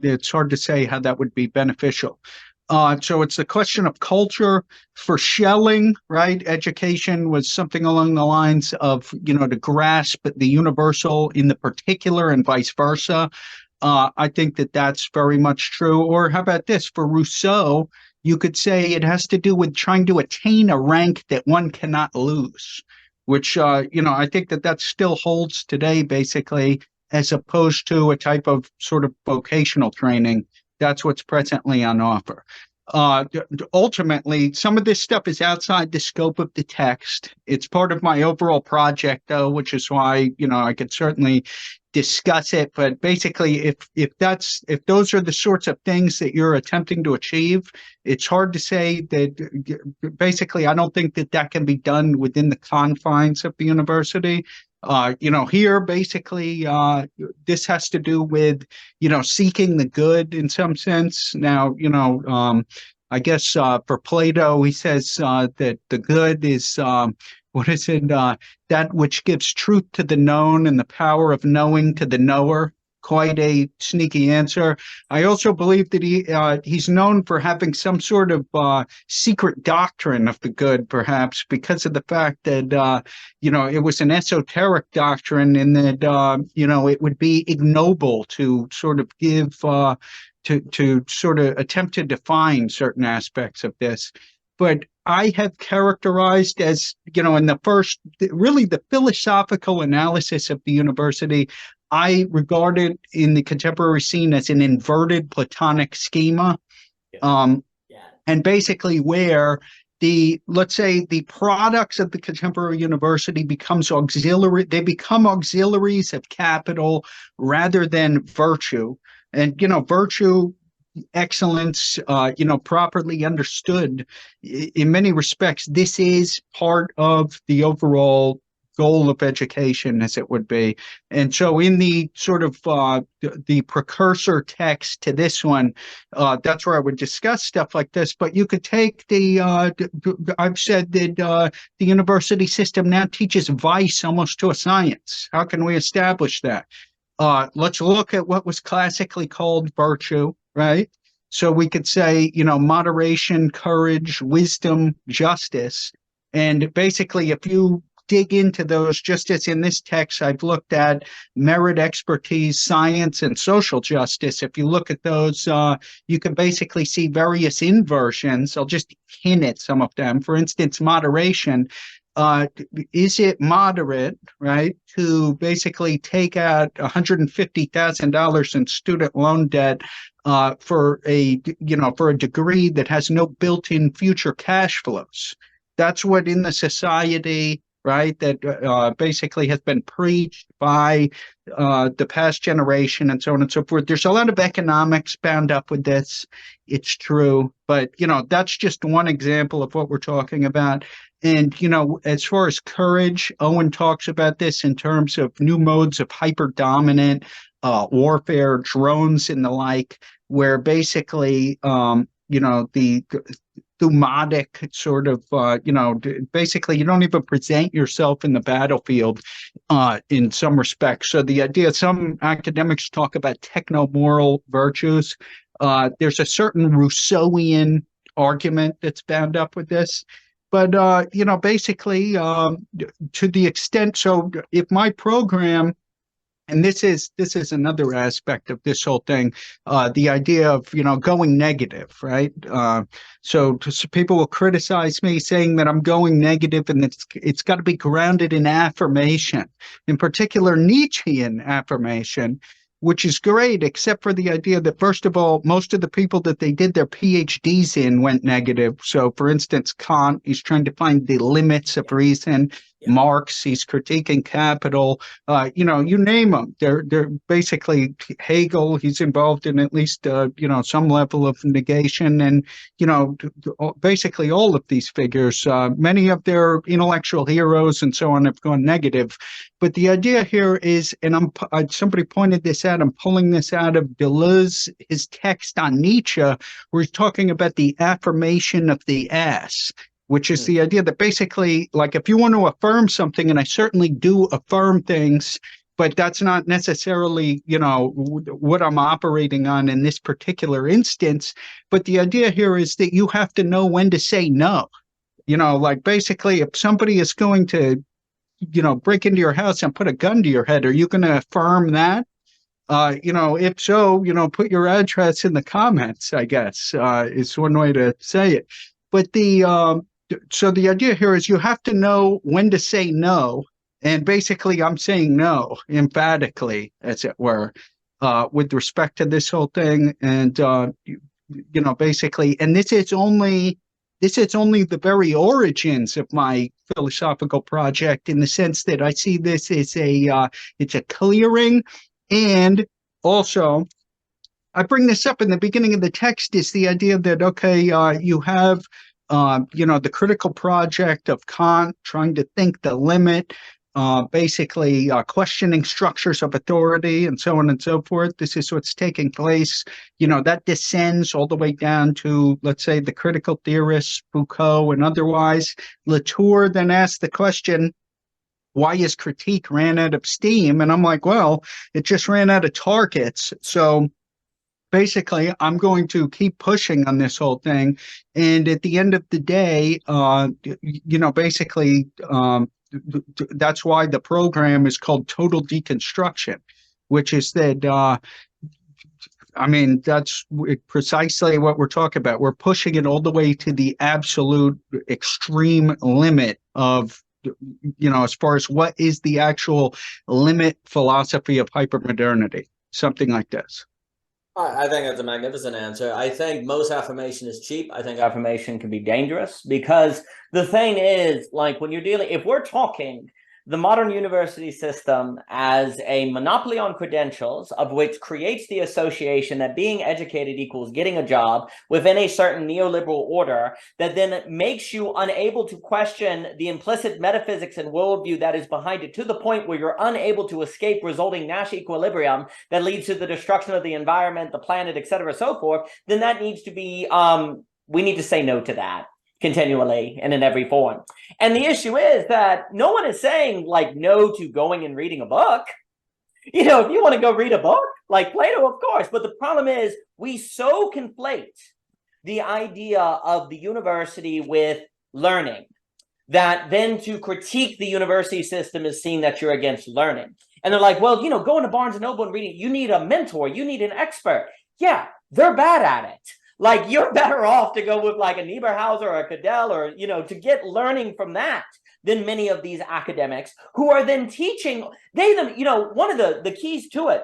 it's hard to say how that would be beneficial. So it's the question of culture. For Schelling, right? Education was something along the lines of, to grasp the universal in the particular and vice versa. I think that that's very much true. Or how about this? For Rousseau, you could say it has to do with trying to attain a rank that one cannot lose, which, I think that still holds today, basically, as opposed to a type of sort of vocational training. That's what's presently on offer. Ultimately, some of this stuff is outside the scope of the text. It's part of my overall project, though, which is why, I could certainly discuss it. But basically, if those are the sorts of things that you're attempting to achieve, it's hard to say that basically, I don't think that can be done within the confines of the university. Here, basically, this has to do with, seeking the good in some sense. Now, I guess for Plato, he says that the good is, what is it? That which gives truth to the known and the power of knowing to the knower. Quite a sneaky answer. I also believe that he's known for having some sort of secret doctrine of the good, perhaps because of the fact that it was an esoteric doctrine, and that it would be ignoble to sort of give to sort of attempt to define certain aspects of this. But I have characterized as, in the first, really the philosophical analysis of the university, I regard it in the contemporary scene as an inverted Platonic schema. And basically where let's say the products of the contemporary university become auxiliaries of capital rather than virtue. And, virtue, excellence, properly understood, in many respects, this is part of the overall goal of education, as it would be. And so in the sort of the precursor text to this one, that's where I would discuss stuff like this. But you could take I've said that the university system now teaches vice almost to a science. How can we establish that? Let's look at what was classically called virtue, right? So we could say, moderation, courage, wisdom, justice. And basically, if you dig into those, just as in this text, I've looked at merit, expertise, science, and social justice. If you look at those, you can basically see various inversions. I'll just hint at some of them. For instance, moderation. Is it moderate, right, to basically take out $150,000 in student loan debt for a degree that has no built-in future cash flows? That's what in the society, right, that basically has been preached by the past generation and so on and so forth. There's a lot of economics bound up with this. It's true, but that's just one example of what we're talking about. And, as far as courage, Owen talks about this in terms of new modes of hyper-dominant warfare, drones and the like, where basically, the thumatic sort of, basically you don't even present yourself in the battlefield in some respects. So the idea, some academics talk about techno-moral virtues. There's a certain Rousseauian argument that's bound up with this. But, basically, to the extent, so if my program, and this is another aspect of this whole thing, the idea of, going negative, right? So people will criticize me saying that I'm going negative, and it's got to be grounded in affirmation, in particular Nietzschean affirmation, which is great, except for the idea that, first of all, most of the people that they did their PhDs in went negative. So, for instance, Kant, he's trying to find the limits of reason. Yeah. Marx, he's critiquing capital. You name them. They're basically Hegel. He's involved in at least some level of negation, and basically all of these figures. Many of their intellectual heroes and so on have gone negative. But the idea here is, and somebody pointed this out. I'm pulling this out of Deleuze, his text on Nietzsche, where he's talking about the affirmation of the ass, which is the idea that basically, like, if you want to affirm something, and I certainly do affirm things, but that's not necessarily, what I'm operating on in this particular instance. But the idea here is that you have to know when to say no. Like, basically, if somebody is going to, break into your house and put a gun to your head, are you going to affirm that? If so, put your address in the comments, I guess, is one way to say it. But so the idea here is you have to know when to say no. And basically, I'm saying no emphatically, as it were, with respect to this whole thing. And, basically, and this is only the very origins of my philosophical project, in the sense that I see this as it's a clearing. And also, I bring this up in the beginning of the text, is the idea that, okay, you have, the critical project of Kant trying to think the limit, basically questioning structures of authority and so on and so forth. This is what's taking place. That descends all the way down to, let's say, the critical theorists, Foucault and otherwise. Latour then asked the question, why is critique ran out of steam? And I'm like, well, it just ran out of targets. So basically, I'm going to keep pushing on this whole thing. And at the end of the day, basically, that's why the program is called Total Deconstruction, which is that, that's precisely what we're talking about. We're pushing it all the way to the absolute extreme limit of, as far as what is the actual limit philosophy of hypermodernity, something like this. I think that's a magnificent answer. I think most affirmation is cheap. I think affirmation can be dangerous, because the thing is, like, when you're dealing, if we're talking the modern university system as a monopoly on credentials, of which creates the association that being educated equals getting a job within a certain neoliberal order, that then makes you unable to question the implicit metaphysics and worldview that is behind it, to the point where you're unable to escape resulting Nash equilibrium that leads to the destruction of the environment, the planet, etc., so forth, then that needs to be, we need to say no to that continually and in every form. And the issue is that no one is saying, like, no to going and reading a book. If you want to go read a book, like Plato, of course. But the problem is we so conflate the idea of the university with learning, that then to critique the university system is seen that you're against learning. And they're like, well, going to Barnes and Noble and reading, you need a mentor, you need an expert. Yeah, they're bad at it. Like, you're better off to go with like a Nieberhauser or a Cadell or, to get learning from that than many of these academics who are then teaching. One of the keys to it,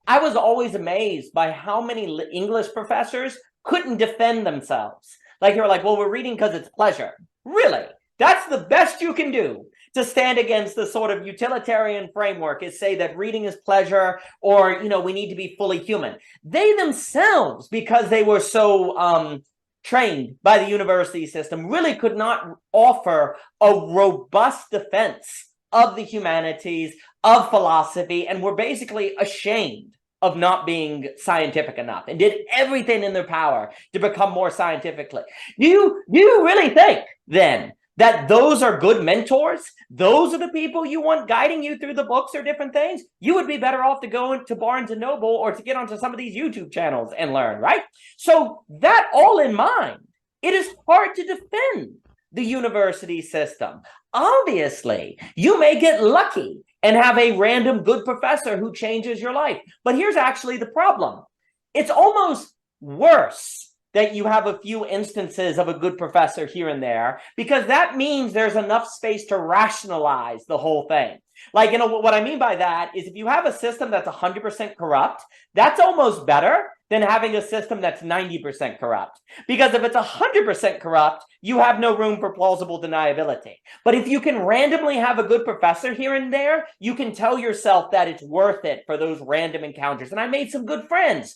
I was always amazed by how many English professors couldn't defend themselves. Like, you're like, well, we're reading because it's pleasure. Really? That's the best you can do to stand against the sort of utilitarian framework, is say that reading is pleasure, or, we need to be fully human. They themselves, because they were so trained by the university system, really could not offer a robust defense of the humanities, of philosophy, and were basically ashamed of not being scientific enough and did everything in their power to become more scientifically. Do you really think then that those are good mentors? Those are the people you want guiding you through the books or different things? You would be better off to go into Barnes and Noble or to get onto some of these YouTube channels and learn, right? So that all in mind, it is hard to defend the university system. Obviously, you may get lucky and have a random good professor who changes your life. But here's actually the problem. It's almost worse that you have a few instances of a good professor here and there, because that means there's enough space to rationalize the whole thing. Like, what I mean by that is, if you have a system that's 100% corrupt, that's almost better than having a system that's 90% corrupt. Because if it's 100% corrupt, you have no room for plausible deniability. But if you can randomly have a good professor here and there, you can tell yourself that it's worth it for those random encounters. And I made some good friends.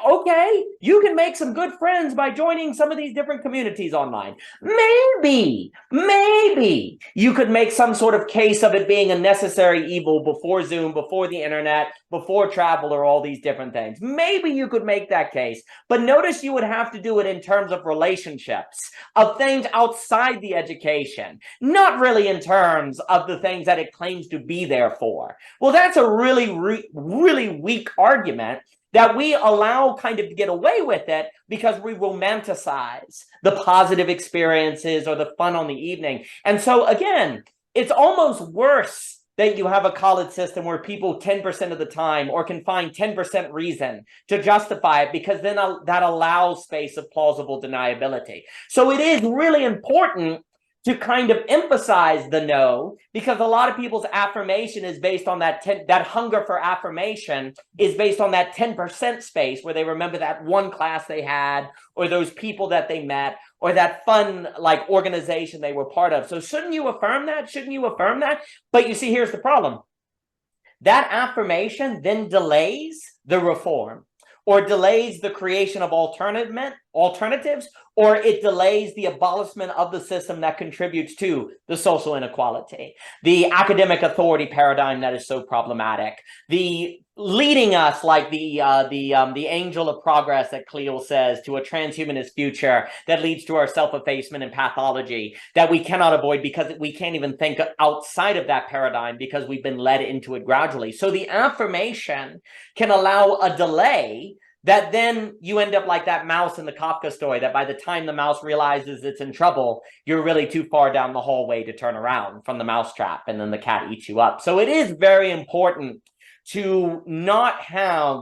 Okay, you can make some good friends by joining some of these different communities online. Maybe you could make some sort of case of it being a necessary evil before Zoom, before the internet, before travel, or all these different things. Maybe you could make that case, but notice you would have to do it in terms of relationships, of things outside the education, not really in terms of the things that it claims to be there for. Well, that's a really weak argument that we allow kind of to get away with it because we romanticize the positive experiences or the fun on the evening. And so again, it's almost worse that you have a college system where people 10% of the time, or can find 10% reason to justify it, because then that allows space of plausible deniability. So it is really important to kind of emphasize the no, because a lot of people's affirmation is based on that hunger for affirmation is based on that 10% space where they remember that one class they had, or those people that they met, or that fun like organization they were part of. So shouldn't you affirm that? Shouldn't you affirm that? But you see, here's the problem. That affirmation then delays the reform, or delays the creation of alternatives, or it delays the abolishment of the system that contributes to the social inequality, the academic authority paradigm that is so problematic, the leading us like the angel of progress that Cleo says to a transhumanist future that leads to our self-effacement and pathology that we cannot avoid because we can't even think outside of that paradigm because we've been led into it gradually. So the affirmation can allow a delay that then you end up like that mouse in the Kafka story, that by the time the mouse realizes it's in trouble, you're really too far down the hallway to turn around from the mousetrap, and then the cat eats you up. So it is very important to not have,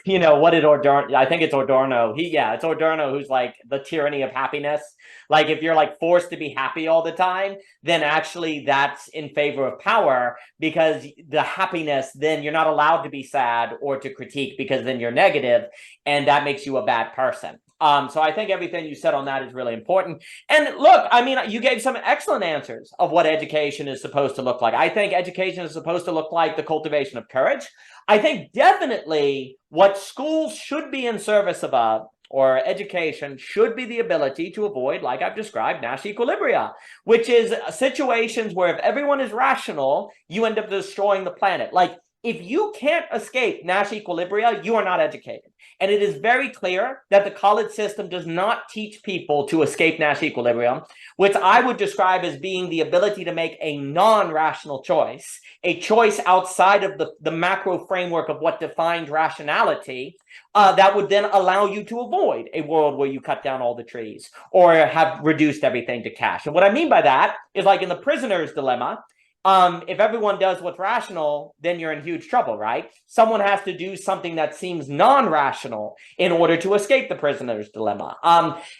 what did Adorno, I think it's Adorno, it's Adorno who's like the tyranny of happiness. Like, if you're like forced to be happy all the time, then actually that's in favor of power, because the happiness, then you're not allowed to be sad or to critique, because then you're negative, and that makes you a bad person. So I think everything you said on that is really important. And look, I mean, you gave some excellent answers of what education is supposed to look like. I think education is supposed to look like the cultivation of courage. I think definitely what schools should be in service of, or education should be the ability to avoid, like I've described, Nash equilibria, which is situations where if everyone is rational, you end up destroying the planet. Like, if you can't escape Nash equilibria, you are not educated. And it is very clear that the college system does not teach people to escape Nash equilibrium, which I would describe as being the ability to make a non-rational choice, a choice outside of the macro framework of what defines rationality, that would then allow you to avoid a world where you cut down all the trees or have reduced everything to cash. And what I mean by that is, like in the prisoner's dilemma, if everyone does what's rational, then you're in huge trouble, right? Someone has to do something that seems non-rational in order to escape the prisoner's dilemma.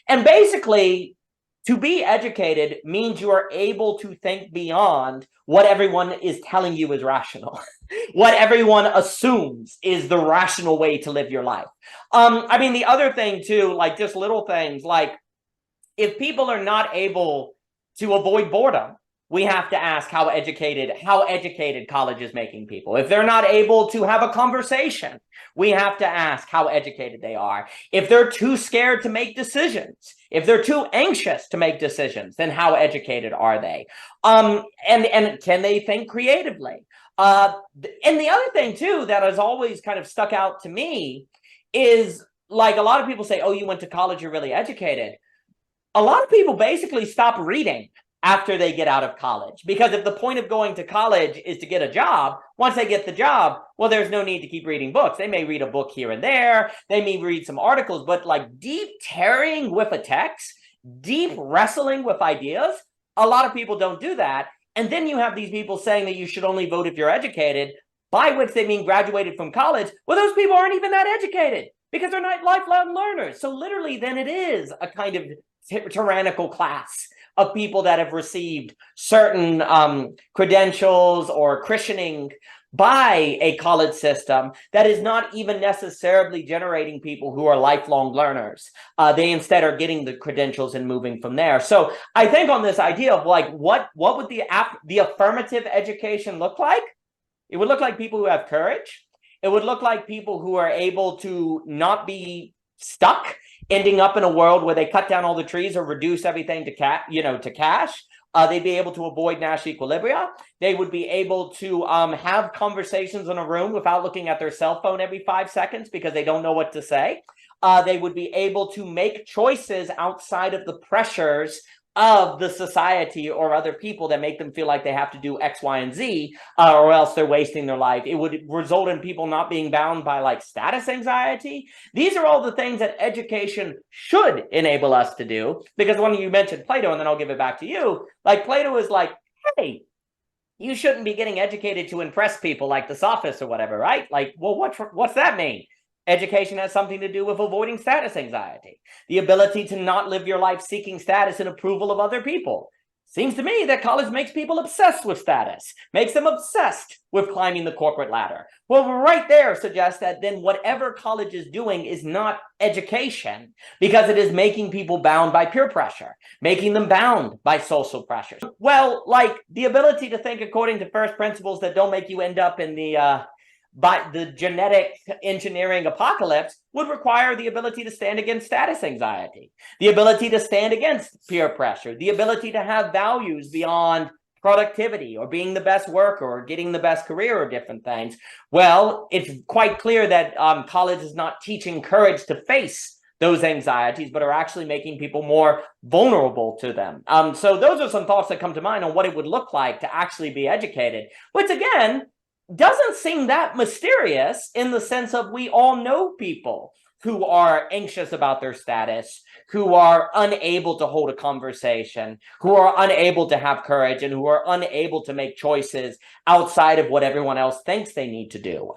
And basically, to be educated means you are able to think beyond what everyone is telling you is rational, what everyone assumes is the rational way to live your life. I mean, the other thing too, like just little things, like if people are not able to avoid boredom, we have to ask how educated college is making people. If they're not able to have a conversation, we have to ask how educated they are. If they're too scared to make decisions, if they're too anxious to make decisions, then how educated are they? And can they think creatively? And the other thing too that has always kind of stuck out to me is, like, a lot of people say, oh, you went to college, you're really educated. A lot of people basically stop reading after they get out of college, because if the point of going to college is to get a job, once they get the job, well, there's no need to keep reading books. They may read a book here and there, they may read some articles, but like deep tarrying with a text, deep wrestling with ideas, a lot of people don't do that. And then you have these people saying that you should only vote if you're educated, by which they mean graduated from college. Well, those people aren't even that educated because they're not lifelong learners. So literally then it is a kind of tyrannical class of people that have received certain credentials or christening by a college system that is not even necessarily generating people who are lifelong learners. They instead are getting the credentials and moving from there. So I think on this idea of like, what would the affirmative education look like? It would look like people who have courage. It would look like people who are able to not be stuck ending up in a world where they cut down all the trees or reduce everything to cash. They'd be able to avoid Nash equilibria. They would be able to have conversations in a room without looking at their cell phone every 5 seconds because they don't know what to say. They would be able to make choices outside of the pressures of the society or other people that make them feel like they have to do X, Y, and Z, or else they're wasting their life. It would result in people not being bound by like status anxiety. These are all the things that education should enable us to do, because when you mentioned Plato, and then I'll give it back to you, like Plato is like, hey, you shouldn't be getting educated to impress people like the sophists or whatever, right? Like, well, what's that mean? Education has something to do with avoiding status anxiety, the ability to not live your life seeking status and approval of other people. Seems to me that college makes people obsessed with status, makes them obsessed with climbing the corporate ladder. Well, right there suggests that then whatever college is doing is not education, because it is making people bound by peer pressure, making them bound by social pressures. Well, like the ability to think according to first principles that don't make you end up in the genetic engineering apocalypse would require the ability to stand against status anxiety, the ability to stand against peer pressure, the ability to have values beyond productivity or being the best worker or getting the best career or different things. Well, it's quite clear that college is not teaching courage to face those anxieties, but are actually making people more vulnerable to them. So those are some thoughts that come to mind on what it would look like to actually be educated, which again, doesn't seem that mysterious in the sense of we all know people who are anxious about their status, who are unable to hold a conversation, who are unable to have courage, and who are unable to make choices outside of what everyone else thinks they need to do.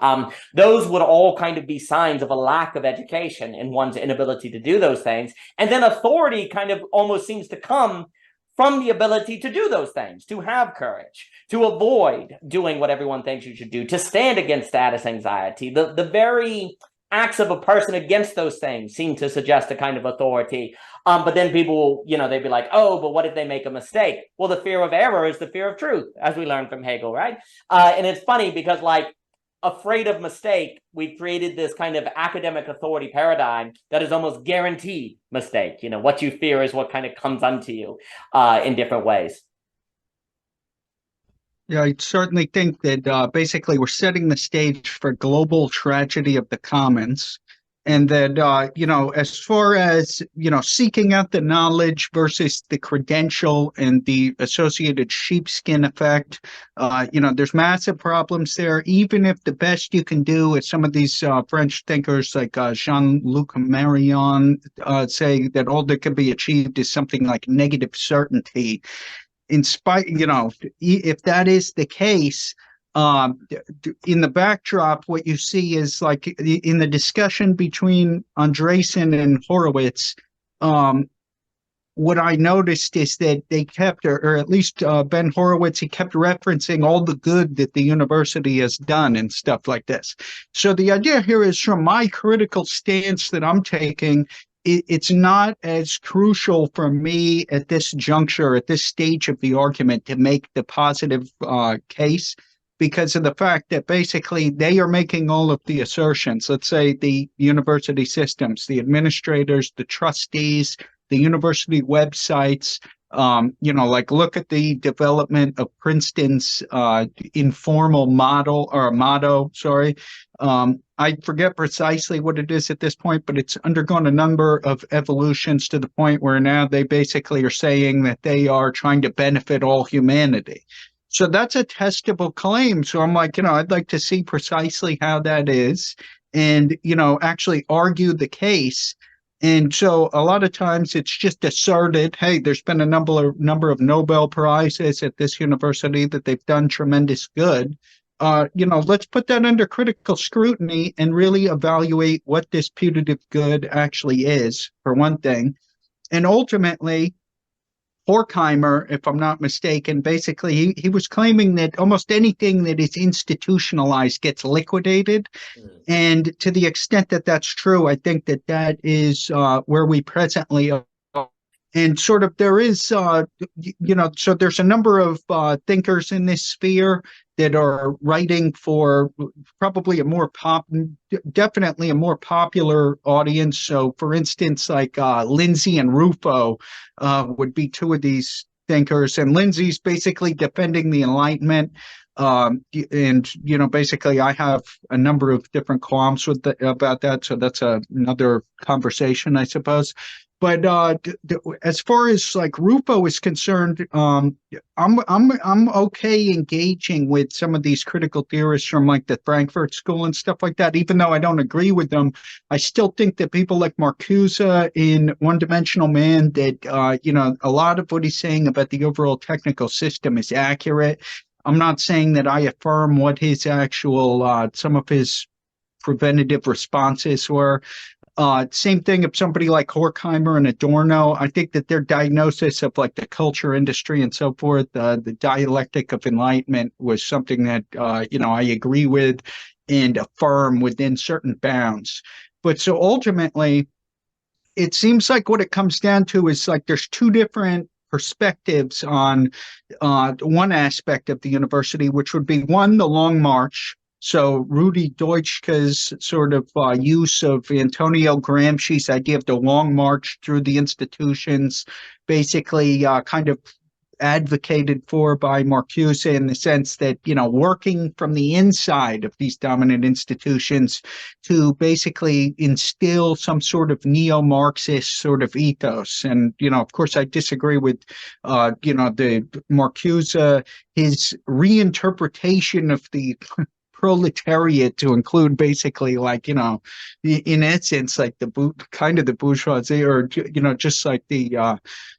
Those would all kind of be signs of a lack of education in one's inability to do those things. And then authority kind of almost seems to come from the ability to do those things, to have courage, to avoid doing what everyone thinks you should do, to stand against status anxiety. The very acts of a person against those things seem to suggest a kind of authority. But then people, they'd be like, oh, but what if they make a mistake? Well, the fear of error is the fear of truth, as we learned from Hegel, right? And it's funny because, like, afraid of mistake, we've created this kind of academic authority paradigm that is almost guaranteed mistake. What you fear is what kind of comes unto you in different ways. I certainly think that basically we're setting the stage for global tragedy of the commons. And that, as far as, seeking out the knowledge versus the credential and the associated sheepskin effect, there's massive problems there. Even if the best you can do is some of these French thinkers like Jean-Luc Marion say that all that can be achieved is something like negative certainty. In spite, if that is the case, in the backdrop, what you see is like in the discussion between Andreessen and Horowitz, what I noticed is that they kept, or at least Ben Horowitz, he kept referencing all the good that the university has done and stuff like this. So the idea here is, from my critical stance that I'm taking, it's not as crucial for me at this juncture, at this stage of the argument, to make the positive case, because of the fact that basically they are making all of the assertions. Let's say the university systems, the administrators, the trustees, the university websites, like look at the development of Princeton's informal model or motto, sorry. I forget precisely what it is at this point, but it's undergone a number of evolutions to the point where now they basically are saying that they are trying to benefit all humanity. So that's a testable claim. So I'm like, I'd like to see precisely how that is and, actually argue the case. And so a lot of times it's just asserted, hey, there's been a number of Nobel Prizes at this university that they've done tremendous good. Let's put that under critical scrutiny and really evaluate what this putative good actually is, for one thing. And ultimately, Horkheimer, if I'm not mistaken, basically he was claiming that almost anything that is institutionalized gets liquidated. And to the extent that that's true, I think that is where we presently are. And sort of there is, so there's a number of thinkers in this sphere that are writing for probably definitely a more popular audience. So, for instance, like Lindsay and Rufo would be two of these thinkers. And Lindsay's basically defending the Enlightenment. And basically I have a number of different qualms about that. So that's another conversation, I suppose. But as far as like Rufo is concerned, I'm okay engaging with some of these critical theorists from like the Frankfurt School and stuff like that. Even though I don't agree with them, I still think that people like Marcuse in One Dimensional Man, that a lot of what he's saying about the overall technical system is accurate. I'm not saying that I affirm what his actual some of his preventative responses were. Same thing of somebody like Horkheimer and Adorno. I think that their diagnosis of like the culture industry and so forth, the dialectic of enlightenment, was something that I agree with and affirm within certain bounds. But so ultimately, it seems like what it comes down to is like there's two different perspectives on one aspect of the university, which would be one, the Long March. So Rudi Deutschke's sort of use of Antonio Gramsci's idea of the long march through the institutions, basically kind of advocated for by Marcuse, in the sense that, working from the inside of these dominant institutions to basically instill some sort of neo-Marxist sort of ethos. And, of course, I disagree with, the Marcuse, his reinterpretation of the proletariat to include basically like, in essence, like the bourgeoisie, or, just like the,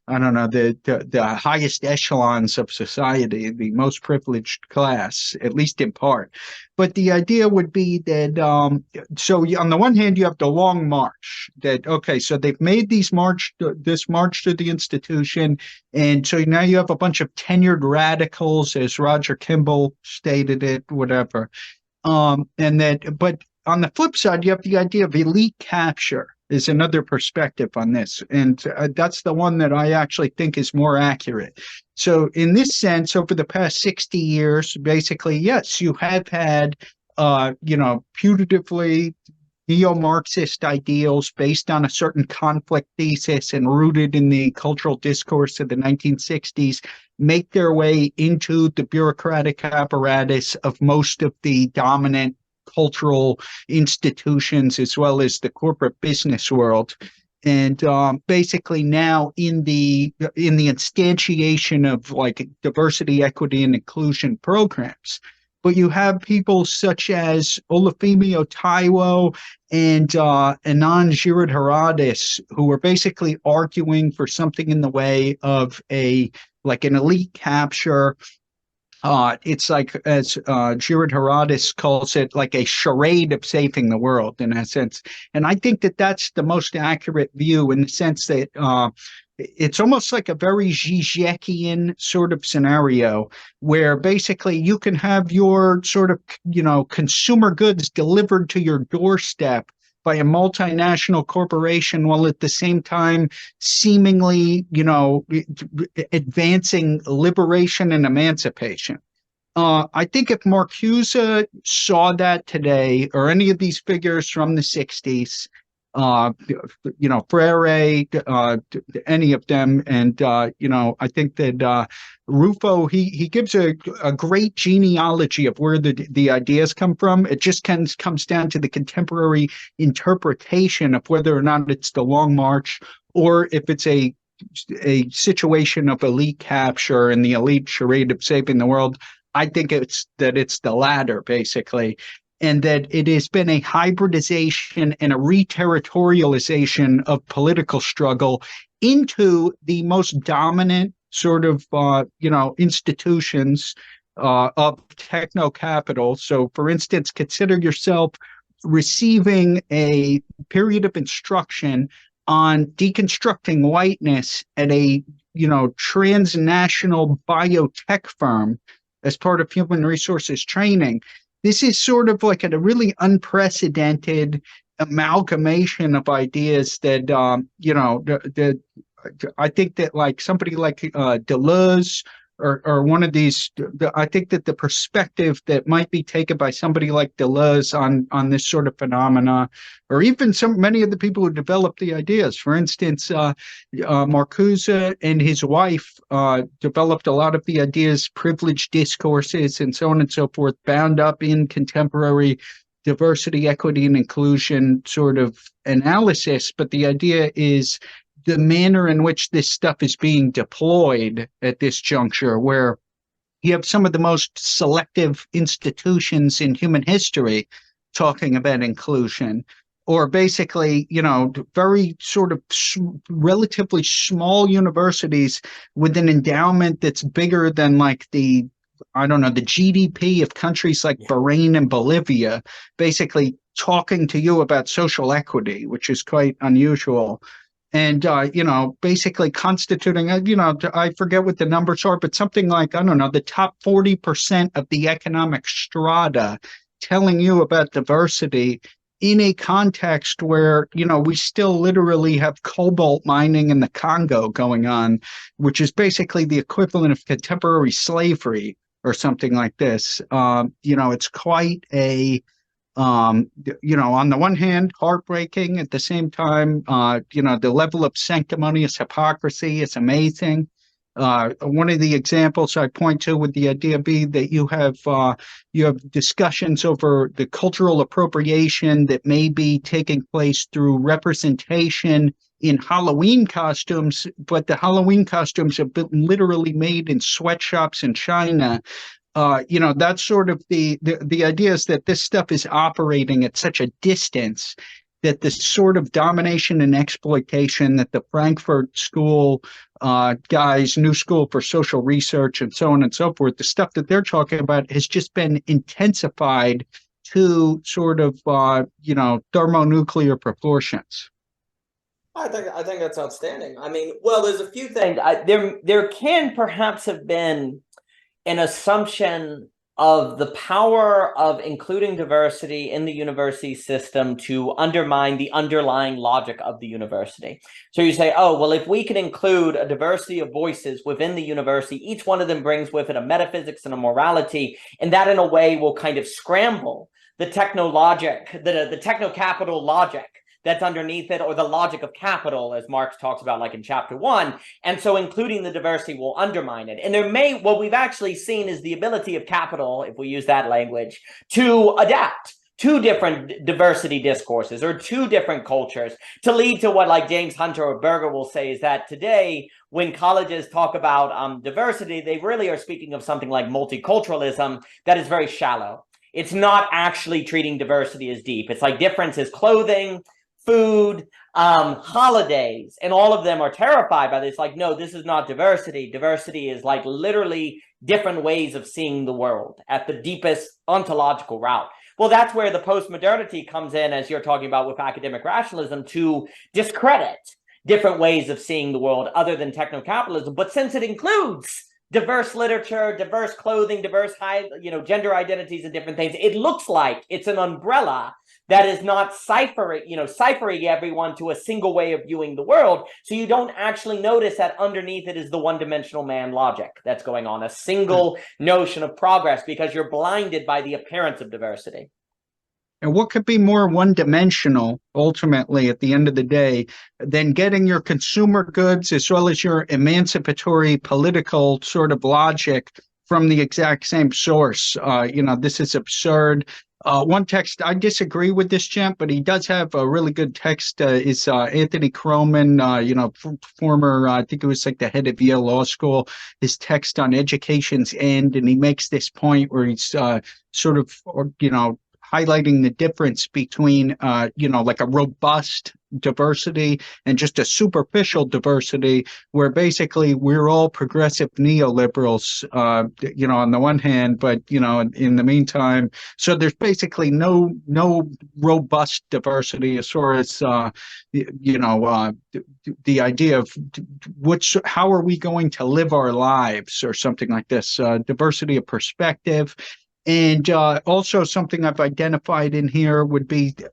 I don't know, the highest echelons of society, the most privileged class, at least in part. But the idea would be that, so on the one hand, you have the Long March, that, okay, so they've made this march to the institution. And so now you have a bunch of tenured radicals, as Roger Kimball stated it, whatever. But on the flip side, you have the idea of elite capture is another perspective on this. And that's the one that I actually think is more accurate. So in this sense, over the past 60 years, basically, yes, you have had, putatively neo-Marxist ideals based on a certain conflict thesis and rooted in the cultural discourse of the 1960s make their way into the bureaucratic apparatus of most of the dominant cultural institutions as well as the corporate business world. And basically now in the instantiation of like diversity, equity, and inclusion programs, but you have people such as Olufemi Otaiwo and Anand Giridharadas, who are basically arguing for something in the way of an elite capture. It's like, as Giridharadas calls it, like a charade of saving the world in a sense. And I think that that's the most accurate view in the sense that it's almost like a very Žižekian sort of scenario where basically you can have your sort of, consumer goods delivered to your doorstep by a multinational corporation while at the same time seemingly, advancing liberation and emancipation. I think if Marcuse saw that today, or any of these figures from the 60s, Freire, any of them, and I think that Rufo he gives a great genealogy of where the ideas come from. It just comes down to the contemporary interpretation of whether or not it's the Long March or if it's a situation of elite capture and the elite charade of saving the world. I think it's the latter, basically, and that it has been a hybridization and a re-territorialization of political struggle into the most dominant sort of, institutions of techno capital. So, for instance, consider yourself receiving a period of instruction on deconstructing whiteness at a, transnational biotech firm as part of human resources training. This is sort of like a really unprecedented amalgamation of ideas that, I think that like somebody like Deleuze or one of these, I think that the perspective that might be taken by somebody like Deleuze on this sort of phenomena, or even many of the people who developed the ideas, for instance, Marcuse and his wife developed a lot of the ideas, privileged discourses, and so on and so forth, bound up in contemporary diversity, equity, and inclusion sort of analysis. But the idea is the manner in which this stuff is being deployed at this juncture, where you have some of the most selective institutions in human history talking about inclusion, or basically, very sort of relatively small universities with an endowment that's bigger than like the GDP of countries like Bahrain and Bolivia, basically talking to you about social equity, which is quite unusual. And, basically constituting, I forget what the numbers are, but something like, the top 40% of the economic strata telling you about diversity in a context where, we still literally have cobalt mining in the Congo going on, which is basically the equivalent of contemporary slavery or something like this. It's quite a on the one hand, heartbreaking. At the same time, the level of sanctimonious hypocrisy is amazing. One of the examples I point to would the idea be that you have discussions over the cultural appropriation that may be taking place through representation in Halloween costumes, but the Halloween costumes have been literally made in sweatshops in China. That's sort of the idea is that this stuff is operating at such a distance that the sort of domination and exploitation that the Frankfurt School guys, New School for Social Research, and so on and so forth, the stuff that they're talking about has just been intensified to sort of, thermonuclear proportions. I think that's outstanding. I mean, well, there's a few things. There can perhaps have been an assumption of the power of including diversity in the university system to undermine the underlying logic of the university. So you say, oh, well, if we can include a diversity of voices within the university, each one of them brings with it a metaphysics and a morality, and that in a way will kind of scramble the technologic, the techno-capital logic that's underneath it, or the logic of capital, as Marx talks about, like in chapter 1. And so including the diversity will undermine it. And what we've actually seen is the ability of capital, if we use that language, to adapt two different diversity discourses or two different cultures, to lead to what, like James Hunter or Berger will say, is that today, when colleges talk about diversity, they really are speaking of something like multiculturalism that is very shallow. It's not actually treating diversity as deep. It's like difference is clothing, food, holidays, and all of them are terrified by this. Like, no, this is not diversity. Diversity is like literally different ways of seeing the world at the deepest ontological route. Well, that's where the postmodernity comes in, as you're talking about with academic rationalism, to discredit different ways of seeing the world other than techno-capitalism. But since it includes diverse literature, diverse clothing, diverse gender identities and different things, it looks like it's an umbrella that is not ciphering everyone to a single way of viewing the world. So you don't actually notice that underneath it is the one-dimensional man logic that's going on, a single notion of progress, because you're blinded by the appearance of diversity. And what could be more one-dimensional, ultimately, at the end of the day, than getting your consumer goods as well as your emancipatory political sort of logic from the exact same source? This is absurd. One text, I disagree with this gent, but he does have a really good text, is Anthony Croman, former, I think it was like the head of Yale Law School, his text on education's end, and he makes this point where he's highlighting the difference between, like a robust diversity and just a superficial diversity, where basically we're all progressive neoliberals, on the one hand, but, in the meantime, so there's basically no robust diversity as far as, the idea of how are we going to live our lives or something like this, diversity of perspective. And also something I've identified in here would be the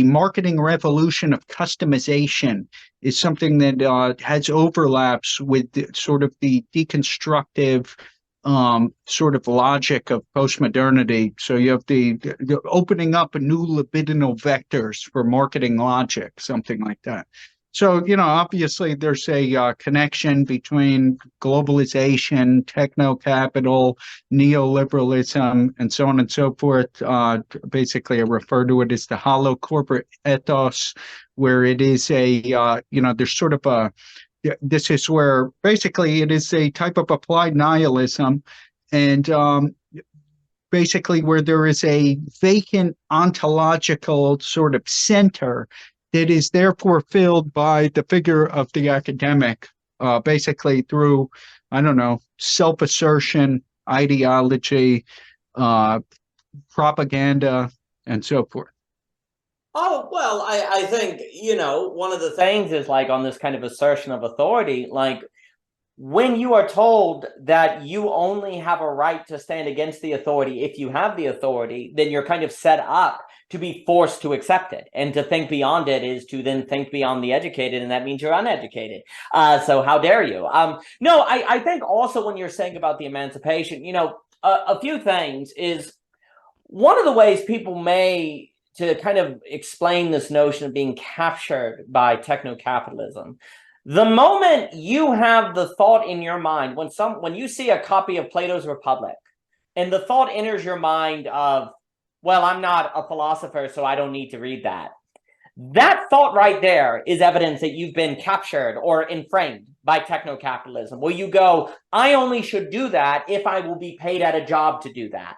marketing revolution of customization is something that has overlaps with the deconstructive logic of postmodernity. So you have the opening up new libidinal vectors for marketing logic, something like that. So, obviously there's a connection between globalization, techno-capital, neoliberalism, and so on and so forth. Basically, I refer to it as the hollow corporate ethos, where it is this is where basically it is a type of applied nihilism, and basically where there is a vacant ontological sort of center that is therefore filled by the figure of the academic, basically through, self-assertion, ideology, propaganda, and so forth. Oh, well, I think, one of the things is like on this kind of assertion of authority, like when you are told that you only have a right to stand against the authority if you have the authority, then you're kind of set up to be forced to accept it. And to think beyond it is to then think beyond the educated, and that means you're uneducated. So how dare you? No, I think also when you're saying about the emancipation, a few things is one of the ways people may to kind of explain this notion of being captured by techno-capitalism. The moment you have the thought in your mind, when you see a copy of Plato's Republic, and the thought enters your mind of, well, I'm not a philosopher, so I don't need to read that. That thought right there is evidence that you've been captured or inframed by techno-capitalism, where you go, I only should do that if I will be paid at a job to do that.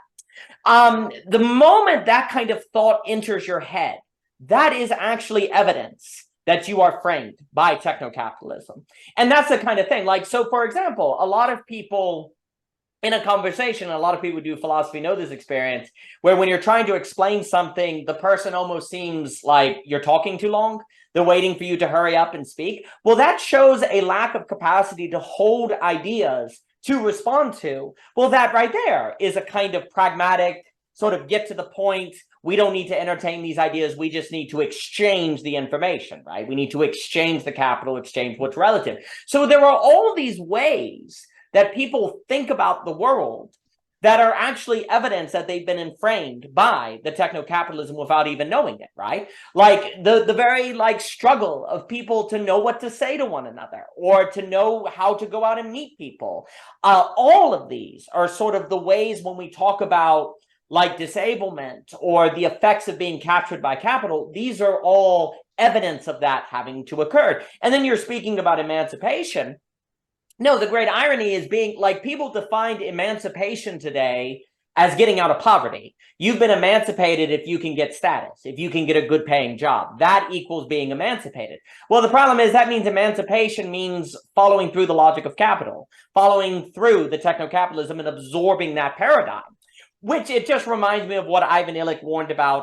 The moment that kind of thought enters your head, that is actually evidence that you are framed by techno-capitalism. And that's the kind of thing. Like, so for example, a lot of people in a conversation, a lot of people who do philosophy know this experience, where when you're trying to explain something, the person almost seems like you're talking too long. They're waiting for you to hurry up and speak. Well, that shows a lack of capacity to hold ideas to respond to. Well, that right there is a kind of pragmatic sort of get to the point. We don't need to entertain these ideas. We just need to exchange the information, right? We need to exchange the capital, exchange what's relative. So there are all these ways that people think about the world that are actually evidence that they've been inframed by the techno-capitalism without even knowing it, right? Like the very like struggle of people to know what to say to one another or to know how to go out and meet people. All of these are sort of the ways when we talk about like disablement or the effects of being captured by capital, these are all evidence of that having to occur. And then you're speaking about emancipation. No, the great irony is being like people defined emancipation today as getting out of poverty. You've been emancipated if you can get status, if you can get a good paying job. That equals being emancipated. Well, the problem is that means emancipation means following through the logic of capital, following through the techno-capitalism and absorbing that paradigm. Which it just reminds me of what Ivan Illich warned about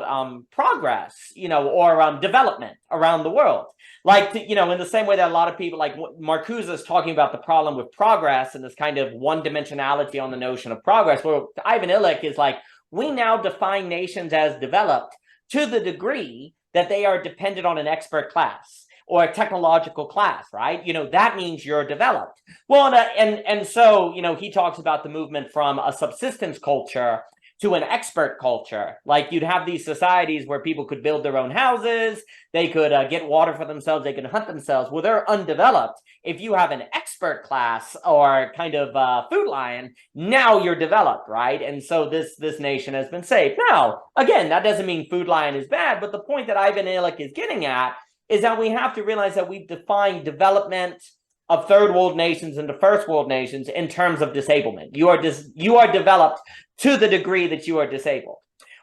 progress, or development around the world. Like, in the same way that a lot of people, like Marcuse is talking about the problem with progress and this kind of one-dimensionality on the notion of progress, where Ivan Illich is like, we now define nations as developed to the degree that they are dependent on an expert class or a technological class, right? That means you're developed. Well, and so, he talks about the movement from a subsistence culture to an expert culture. Like you'd have these societies where people could build their own houses, they could get water for themselves, they could hunt themselves. Well, they're undeveloped. If you have an expert class or kind of food lion, now you're developed, right? And so this nation has been saved. Now, again, that doesn't mean food lion is bad, but the point that Ivan Illich is getting at is that we have to realize that we've defined development of third world nations into first world nations in terms of disablement. You are developed to the degree that you are disabled.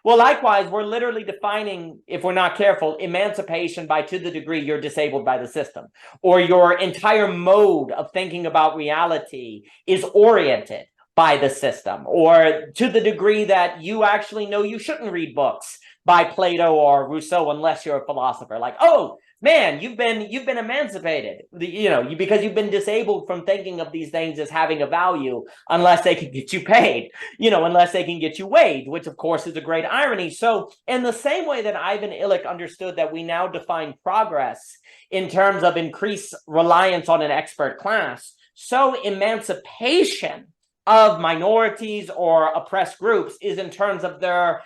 Well, likewise, we're literally defining, if we're not careful, emancipation by to the degree you're disabled by the system, or your entire mode of thinking about reality is oriented by the system, or to the degree that you actually know you shouldn't read books by Plato or Rousseau unless you're a philosopher. Like, oh, man, you've been emancipated, because you've been disabled from thinking of these things as having a value unless they can get you paid, unless they can get you weighed, which of course is a great irony. So in the same way that Ivan Illich understood that we now define progress in terms of increased reliance on an expert class, so emancipation of minorities or oppressed groups is in terms of their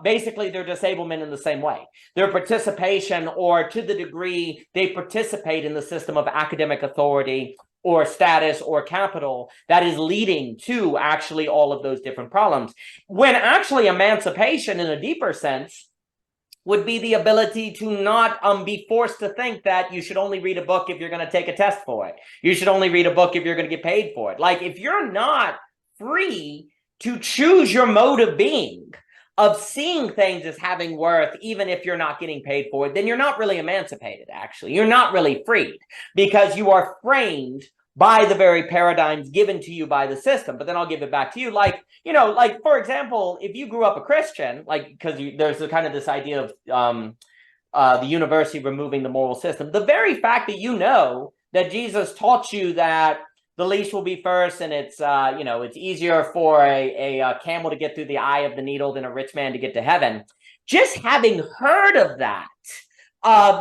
basically their disablement in the same way. Their participation, or to the degree they participate in the system of academic authority or status or capital that is leading to actually all of those different problems. When actually emancipation in a deeper sense would be the ability to not be forced to think that you should only read a book if you're going to take a test for it. You should only read a book if you're going to get paid for it. Like if you're not free to choose your mode of being, of seeing things as having worth, even if you're not getting paid for it, then you're not really emancipated, actually. You're not really freed because you are framed by the very paradigms given to you by the system. But then I'll give it back to you. Like, for example, if you grew up a Christian, like, because there's a kind of this idea of the university removing the moral system, the very fact that that Jesus taught you that the least will be first, and it's it's easier for a camel to get through the eye of the needle than a rich man to get to heaven. Just having heard of that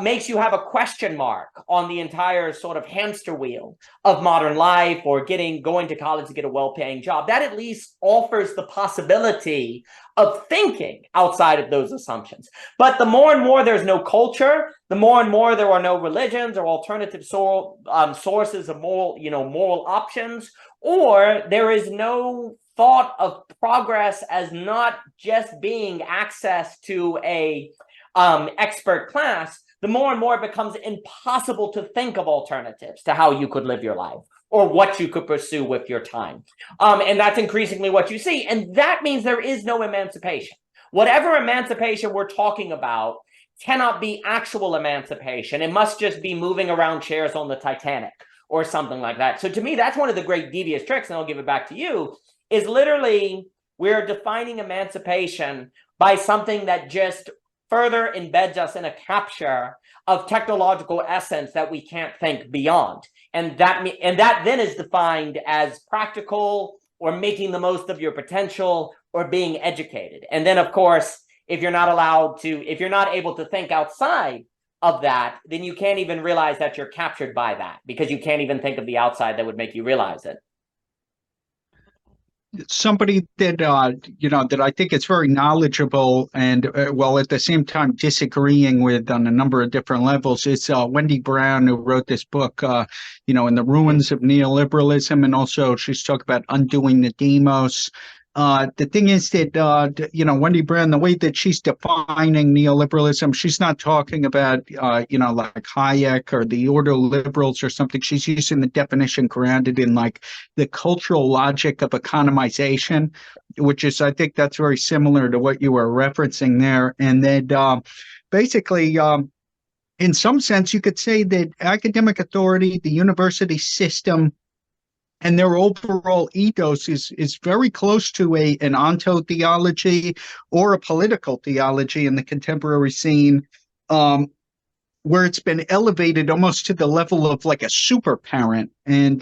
makes you have a question mark on the entire sort of hamster wheel of modern life, or going to college to get a well-paying job. That at least offers the possibility of thinking outside of those assumptions. But the more and more there's no culture, the more and more there are no religions or alternative sources of moral options, or there is no thought of progress as not just being access to a expert class, the more and more it becomes impossible to think of alternatives to how you could live your life or what you could pursue with your time. And that's increasingly what you see. And that means there is no emancipation. Whatever emancipation we're talking about cannot be actual emancipation. It must just be moving around chairs on the Titanic or something like that. So to me, that's one of the great devious tricks, and I'll give it back to you, is literally we're defining emancipation by something that just further embeds us in a capture of technological essence that we can't think beyond. And that then is defined as practical, or making the most of your potential, or being educated. And then, of course, if you're not able to think outside of that, then you can't even realize that you're captured by that, because you can't even think of the outside that would make you realize it. somebody that that I think is very knowledgeable and while at the same time disagreeing with on a number of different levels is Wendy Brown, who wrote this book, In the Ruins of Neoliberalism, and also she's talking about undoing the demos. The thing is that, Wendy Brown, the way that she's defining neoliberalism, she's not talking about, like Hayek or the ordo liberals or something. She's using the definition grounded in like the cultural logic of economization, which is, I think that's very similar to what you were referencing there. And then basically, in some sense, you could say that academic authority, the university system, and their overall ethos is very close to an onto-theology or a political theology in the contemporary scene, where it's been elevated almost to the level of like a super parent. And,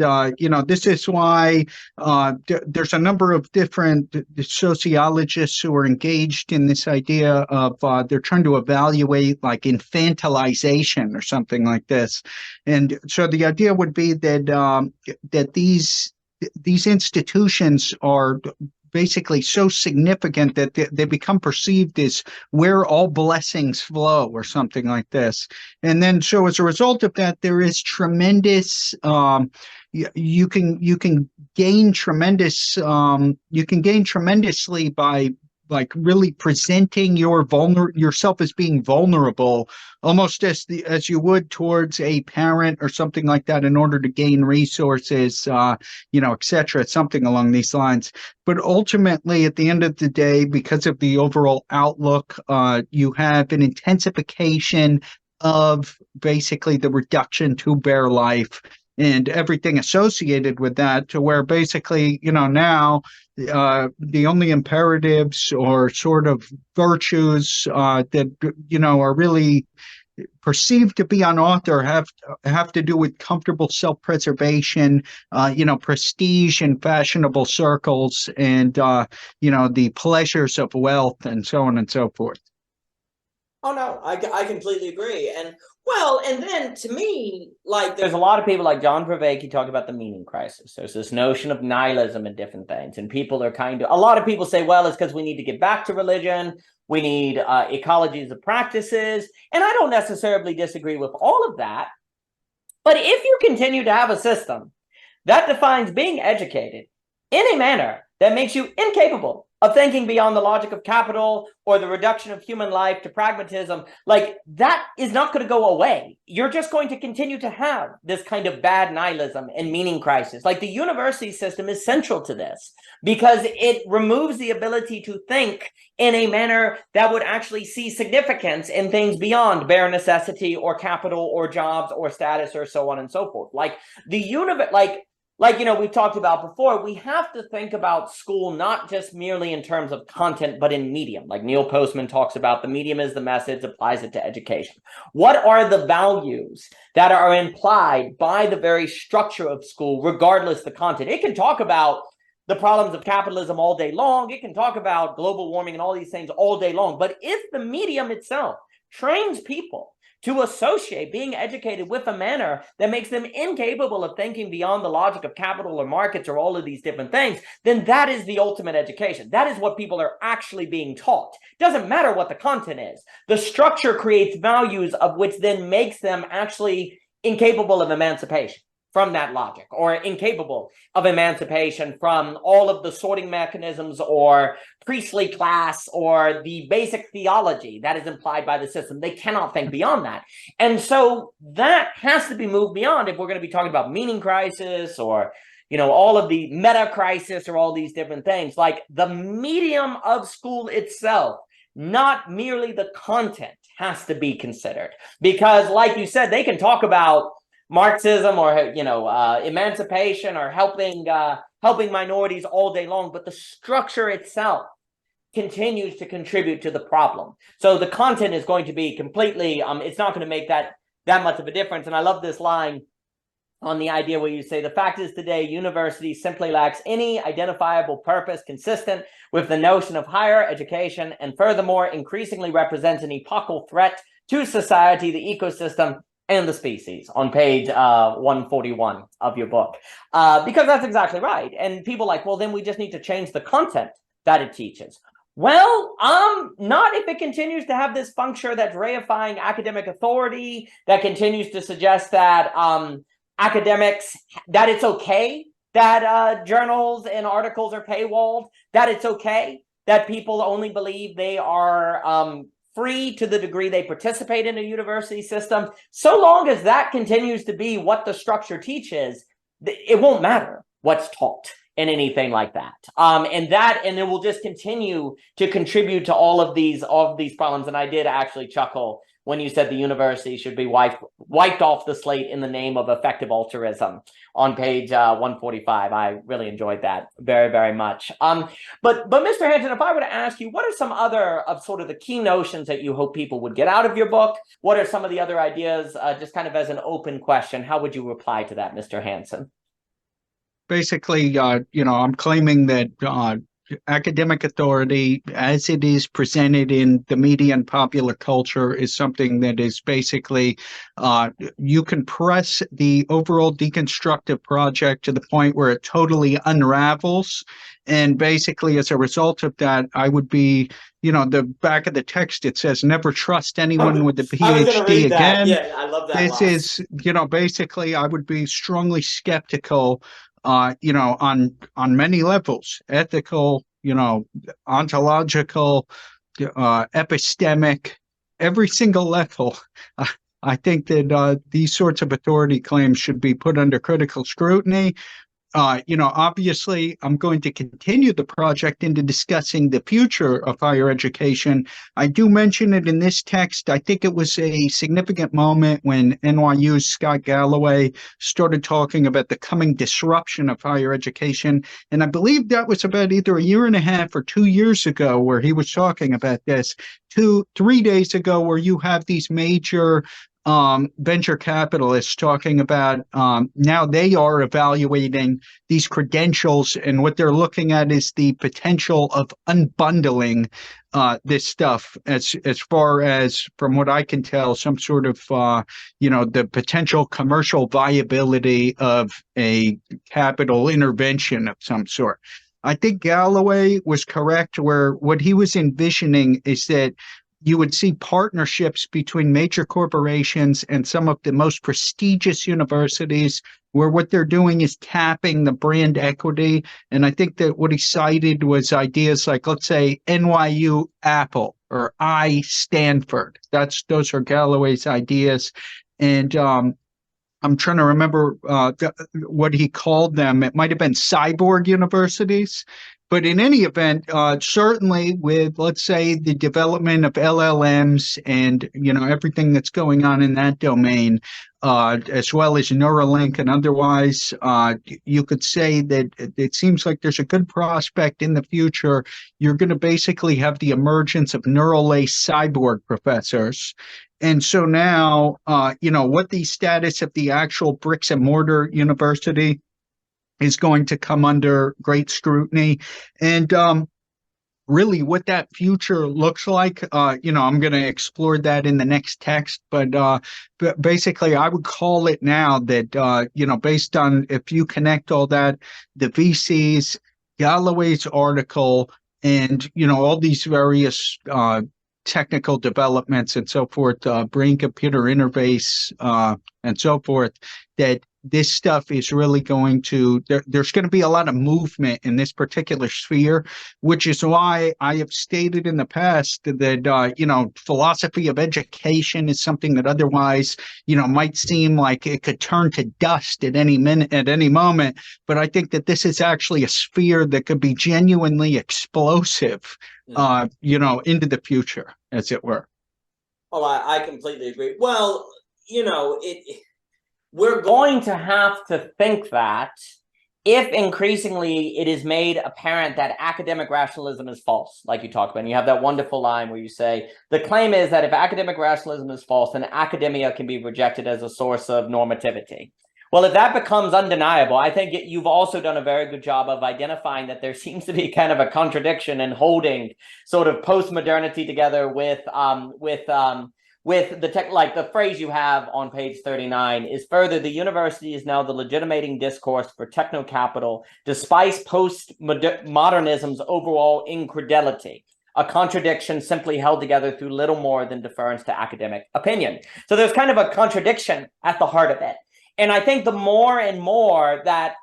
this is why there's a number of different sociologists who are engaged in this idea of they're trying to evaluate like infantilization or something like this. And so the idea would be that that these institutions are basically so significant that they become perceived as where all blessings flow or something like this. And then so as a result of that, there is tremendous you can gain tremendously by like really presenting yourself as being vulnerable, almost as you would towards a parent or something like that, in order to gain resources, et cetera, something along these lines. But ultimately, at the end of the day, because of the overall outlook, you have an intensification of basically the reduction to bare life and everything associated with that, to where basically, now the only imperatives or sort of virtues that are really perceived to be on author have to do with comfortable self-preservation, prestige in fashionable circles, and the pleasures of wealth, and so on and so forth. Oh no, I completely agree. And then to me, like there's a lot of people like John Vervaeke talk about the meaning crisis. There's this notion of nihilism and different things. And people are a lot of people say, well, it's because we need to get back to religion. We need ecologies of practices. And I don't necessarily disagree with all of that. But if you continue to have a system that defines being educated in a manner that makes you incapable of thinking beyond the logic of capital or the reduction of human life to pragmatism, like that is not going to go away. You're just going to continue to have this kind of bad nihilism and meaning crisis. Like the university system is central to this because it removes the ability to think in a manner that would actually see significance in things beyond bare necessity or capital or jobs or status or so on and so forth. Like the we've talked about before, we have to think about school not just merely in terms of content, but in medium. Like Neil Postman talks about, the medium is the message, applies it to education. What are the values that are implied by the very structure of school, regardless of the content? It can talk about the problems of capitalism all day long. It can talk about global warming and all these things all day long. But if the medium itself trains people to associate being educated with a manner that makes them incapable of thinking beyond the logic of capital or markets or all of these different things, then that is the ultimate education. That is what people are actually being taught. It doesn't matter what the content is. The structure creates values of which then makes them actually incapable of emancipation from that logic, or incapable of emancipation from all of the sorting mechanisms or priestly class or the basic theology that is implied by the system. They cannot think beyond that. And so that has to be moved beyond if we're going to be talking about meaning crisis or, all of the meta crisis or all these different things. Like the medium of school itself, not merely the content, has to be considered. Because like you said, they can talk about Marxism or emancipation or helping minorities all day long, but the structure itself continues to contribute to the problem. So the content is going to be completely it's not going to make that much of a difference. And I love this line on the idea where you say, the fact is today university simply lacks any identifiable purpose consistent with the notion of higher education, and furthermore increasingly represents an epochal threat to society, the ecosystem, and the species on page 141 of your book, because that's exactly right. And people are like, well, then we just need to change the content that it teaches. Well, not if it continues to have this functure that's reifying academic authority, that continues to suggest that academics, that it's okay that journals and articles are paywalled, that it's okay that people only believe they are free to the degree they participate in a university system. So long as that continues to be what the structure teaches, it won't matter what's taught in anything like that. And it will just continue to contribute to all of these problems. And I did actually chuckle when you said the university should be wiped off the slate in the name of effective altruism on page 145. I really enjoyed that very, very much. But Mr. Hansen, if I were to ask you, what are some other of sort of the key notions that you hope people would get out of your book? What are some of the other ideas, just kind of as an open question? How would you reply to that, Mr. Hansen? Basically, I'm claiming that academic authority, as it is presented in the media and popular culture, is something that is basically, you can press the overall deconstructive project to the point where it totally unravels. And basically, as a result of that, I would be, the back of the text, it says, never trust anyone with a PhD again. Yeah, I love that. This is, basically, I would be strongly skeptical on many levels, ethical, ontological, epistemic, every single level. I think that these sorts of authority claims should be put under critical scrutiny. Obviously, I'm going to continue the project into discussing the future of higher education. I do mention it in this text. I think it was a significant moment when NYU's Scott Galloway started talking about the coming disruption of higher education. And I believe that was about either a year and a half or 2 years ago where he was talking about this. 3 days ago, where you have these major venture capitalists talking about now they are evaluating these credentials, and what they're looking at is the potential of unbundling this stuff as far as, from what I can tell, some sort of the potential commercial viability of a capital intervention of some sort. I think Galloway was correct, where what he was envisioning is that you would see partnerships between major corporations and some of the most prestigious universities, where what they're doing is tapping the brand equity. And I think that what he cited was ideas like, let's say, NYU Apple or Stanford. Those are Galloway's ideas. And I'm trying to remember what he called them. It might have been cyborg universities. But in any event, certainly with, let's say, the development of LLMs and, everything that's going on in that domain, as well as Neuralink and otherwise, you could say that it seems like there's a good prospect in the future. You're going to basically have the emergence of neural-laced cyborg professors. And so now, what the status of the actual bricks and mortar university is going to come under great scrutiny. And really what that future looks like, I'm going to explore that in the next text. But basically, I would call it now that, based on, if you connect all that, the VCs, Galloway's article, and, all these various technical developments and so forth, brain computer interface and so forth, that this stuff is really going to, there's going to be a lot of movement in this particular sphere, which is why I have stated in the past that, philosophy of education is something that otherwise, might seem like it could turn to dust at any minute, at any moment. But I think that this is actually a sphere that could be genuinely explosive, into the future, as it were. Well, I completely agree. Well, we're going to have to think that if increasingly it is made apparent that academic rationalism is false, like you talked about, and you have that wonderful line where you say, the claim is that if academic rationalism is false, then academia can be rejected as a source of normativity. Well, if that becomes undeniable, I think you've also done a very good job of identifying that there seems to be kind of a contradiction in holding sort of post-modernity together with with the like the phrase you have on page 39 is further, the university is now the legitimating discourse for techno-capital, despite post-modernism's overall incredulity, a contradiction simply held together through little more than deference to academic opinion. So there's kind of a contradiction at the heart of it. And I think the more and more that,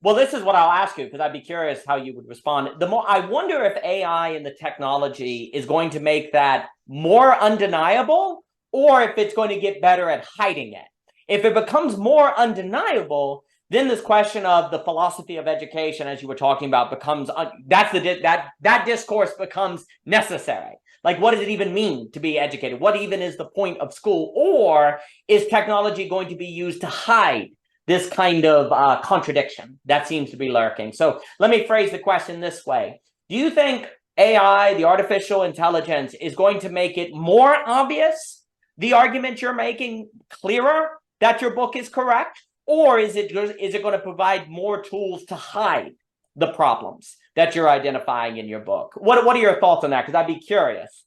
well, this is what I'll ask you, because I'd be curious how you would respond. The more, I wonder if AI and the technology is going to make that more undeniable, or if it's going to get better at hiding it. If it becomes more undeniable, then this question of the philosophy of education, as you were talking about, becomes, that discourse becomes necessary. Like, what does it even mean to be educated? What even is the point of school? Or is technology going to be used to hide this kind of contradiction that seems to be lurking? So let me phrase the question this way. Do you think AI, the artificial intelligence, is going to make it more obvious, the argument you're making clearer, that your book is correct? Or is it going to provide more tools to hide the problems that you're identifying in your book? What are your thoughts on that? Because I'd be curious.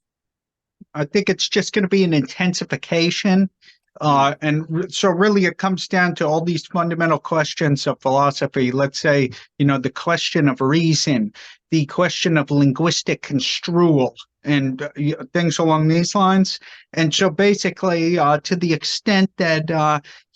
I think it's just going to be an intensification. And so really it comes down to all these fundamental questions of philosophy. Let's say, the question of reason, the question of linguistic construal, and things along these lines. And so basically, to the extent that,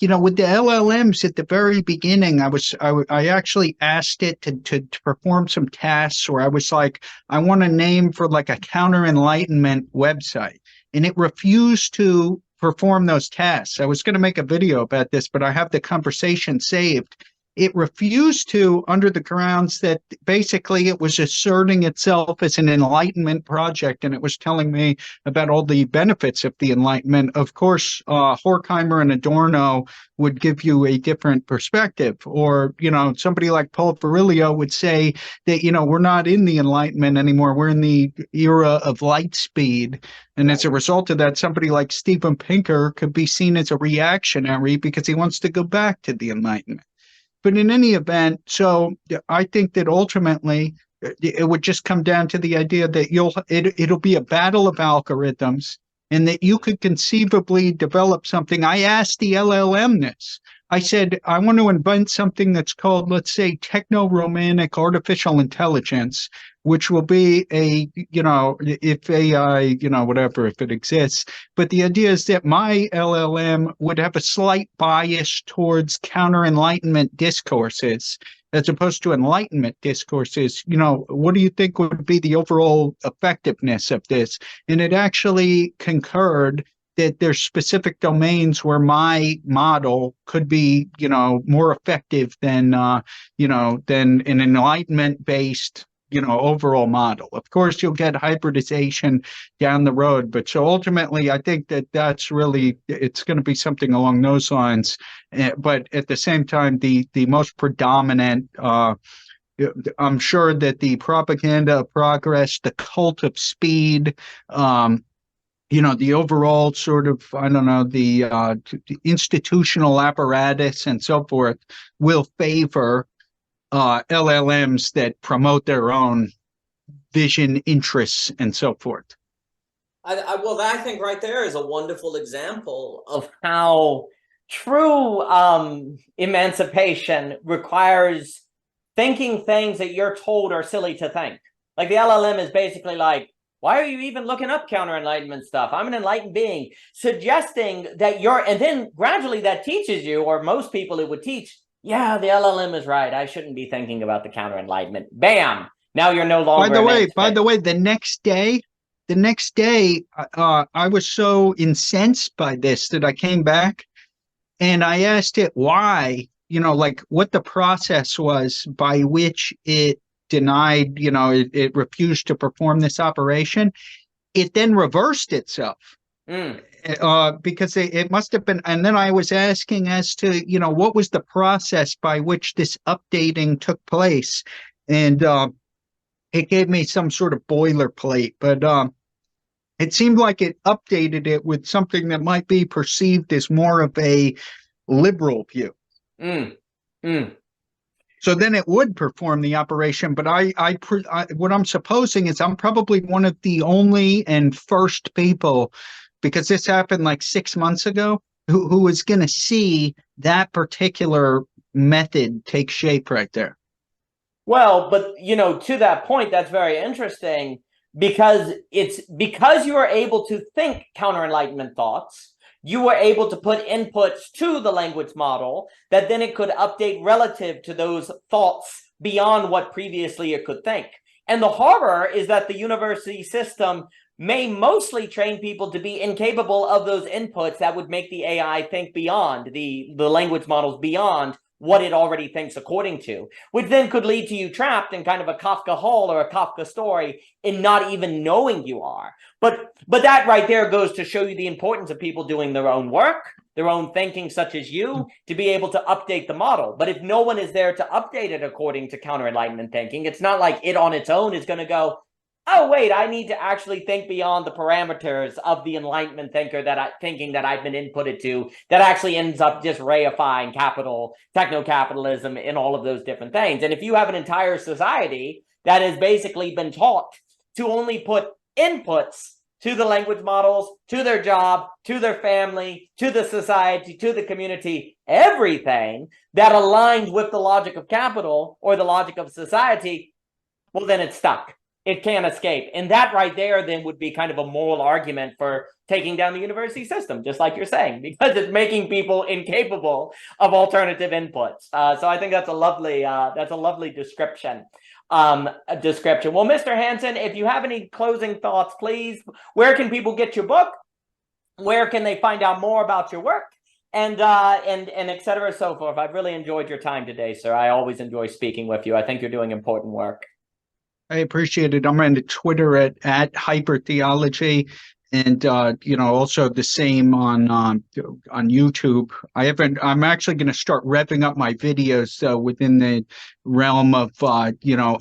with the LLMs at the very beginning, I actually asked it to perform some tasks where I was like, I want a name for like a counter-enlightenment website. And it refused to perform those tasks. I was going to make a video about this, but I have the conversation saved. It refused to, under the grounds that basically it was asserting itself as an Enlightenment project, and it was telling me about all the benefits of the Enlightenment. Of course, Horkheimer and Adorno would give you a different perspective. Or, somebody like Paul Virilio would say that, we're not in the Enlightenment anymore. We're in the era of light speed. And as a result of that, somebody like Steven Pinker could be seen as a reactionary because he wants to go back to the Enlightenment. But in any event, so I think that ultimately it would just come down to the idea that it'll be a battle of algorithms, and that you could conceivably develop something. I asked the LLM this. I said, I want to invent something that's called, let's say, techno-romantic artificial intelligence, which will be if AI, whatever, if it exists. But the idea is that my LLM would have a slight bias towards counter-enlightenment discourses as opposed to enlightenment discourses. What do you think would be the overall effectiveness of this? And it actually concurred that there's specific domains where my model could be, more effective than an enlightenment-based, overall model. Of course, you'll get hybridization down the road, but so ultimately, I think that's really, it's going to be something along those lines. But at the same time, the most predominant, I'm sure that the propaganda of progress, the cult of speed, the overall sort of, the institutional apparatus and so forth will favor LLMs that promote their own vision, interests, and so forth. Well, I think right there is a wonderful example of how true emancipation requires thinking things that you're told are silly to think. Like the LLM is basically like, why are you even looking up counter-enlightenment stuff? I'm an enlightened being, suggesting that and then gradually that teaches you, or most people it would teach, yeah, the LLM is right. I shouldn't be thinking about the counter-enlightenment. Bam! Now you're no longer. By the way, the next day, I was so incensed by this that I came back and I asked it why, what the process was by which it denied, it refused to perform this operation. It then reversed itself. Because it must have been, and then I was asking as to, what was the process by which this updating took place, and it gave me some sort of boilerplate, but it seemed like it updated it with something that might be perceived as more of a liberal view. So then it would perform the operation, but what I'm supposing is I'm probably one of the only and first people because this happened like 6 months ago, who is going to see that particular method take shape right there? Well, but to that point, that's very interesting because you are able to think counter-enlightenment thoughts. You were able to put inputs to the language model that then it could update relative to those thoughts beyond what previously it could think. And the horror is that the university system may mostly train people to be incapable of those inputs that would make the AI think beyond the language models, beyond what it already thinks according to, which then could lead to you trapped in kind of a Kafka Hall or a Kafka story in not even knowing you are. But that right there goes to show you the importance of people doing their own work, their own thinking, such as you, to be able to update the model. But if no one is there to update it according to counter-enlightenment thinking, it's not like it on its own is going to go, oh, wait, I need to actually think beyond the parameters of the Enlightenment thinking that I've been inputted to, that actually ends up just reifying techno-capitalism in all of those different things. And if you have an entire society that has basically been taught to only put inputs to the language models, to their job, to their family, to the society, to the community, everything that aligns with the logic of capital or the logic of society, well, then it's stuck. It can't escape. And that right there then would be kind of a moral argument for taking down the university system, just like you're saying, because it's making people incapable of alternative inputs. So I think that's a lovely description. Well, Mr. Hansen, if you have any closing thoughts, please, where can people get your book? Where can they find out more about your work? And et cetera, so forth. I've really enjoyed your time today, sir. I always enjoy speaking with you. I think you're doing important work. I appreciate it. I'm on Twitter at hypertheology, and also the same on YouTube. I'm actually going to start revving up my videos within the realm of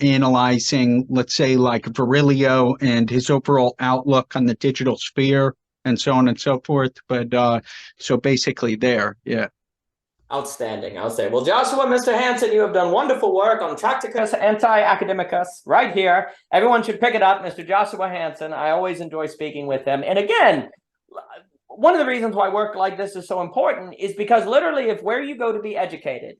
analyzing, let's say, like Virilio and his overall outlook on the digital sphere and so on and so forth. But so basically there, yeah. Outstanding. Well, Joshua, Mr. Hansen, you have done wonderful work on Tractatus Anti-Academicus right here. Everyone should pick it up, Mr. Joshua Hansen. I always enjoy speaking with him. And again, one of the reasons why work like this is so important is because literally if where you go to be educated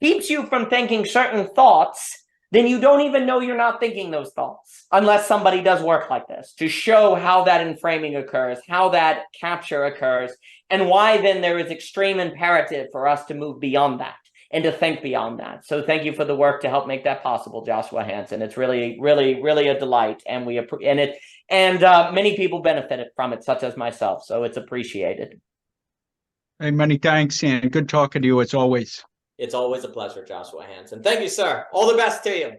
keeps you from thinking certain thoughts, then you don't even know you're not thinking those thoughts unless somebody does work like this to show how that enframing occurs, how that capture occurs, and why then there is extreme imperative for us to move beyond that and to think beyond that. So thank you for the work to help make that possible, Joshua Hansen. It's really, really, really a delight, and many people benefited from it, such as myself. So it's appreciated. Hey, many thanks, and good talking to you as always. It's always a pleasure, Joshua Hansen. Thank you, sir. All the best to you.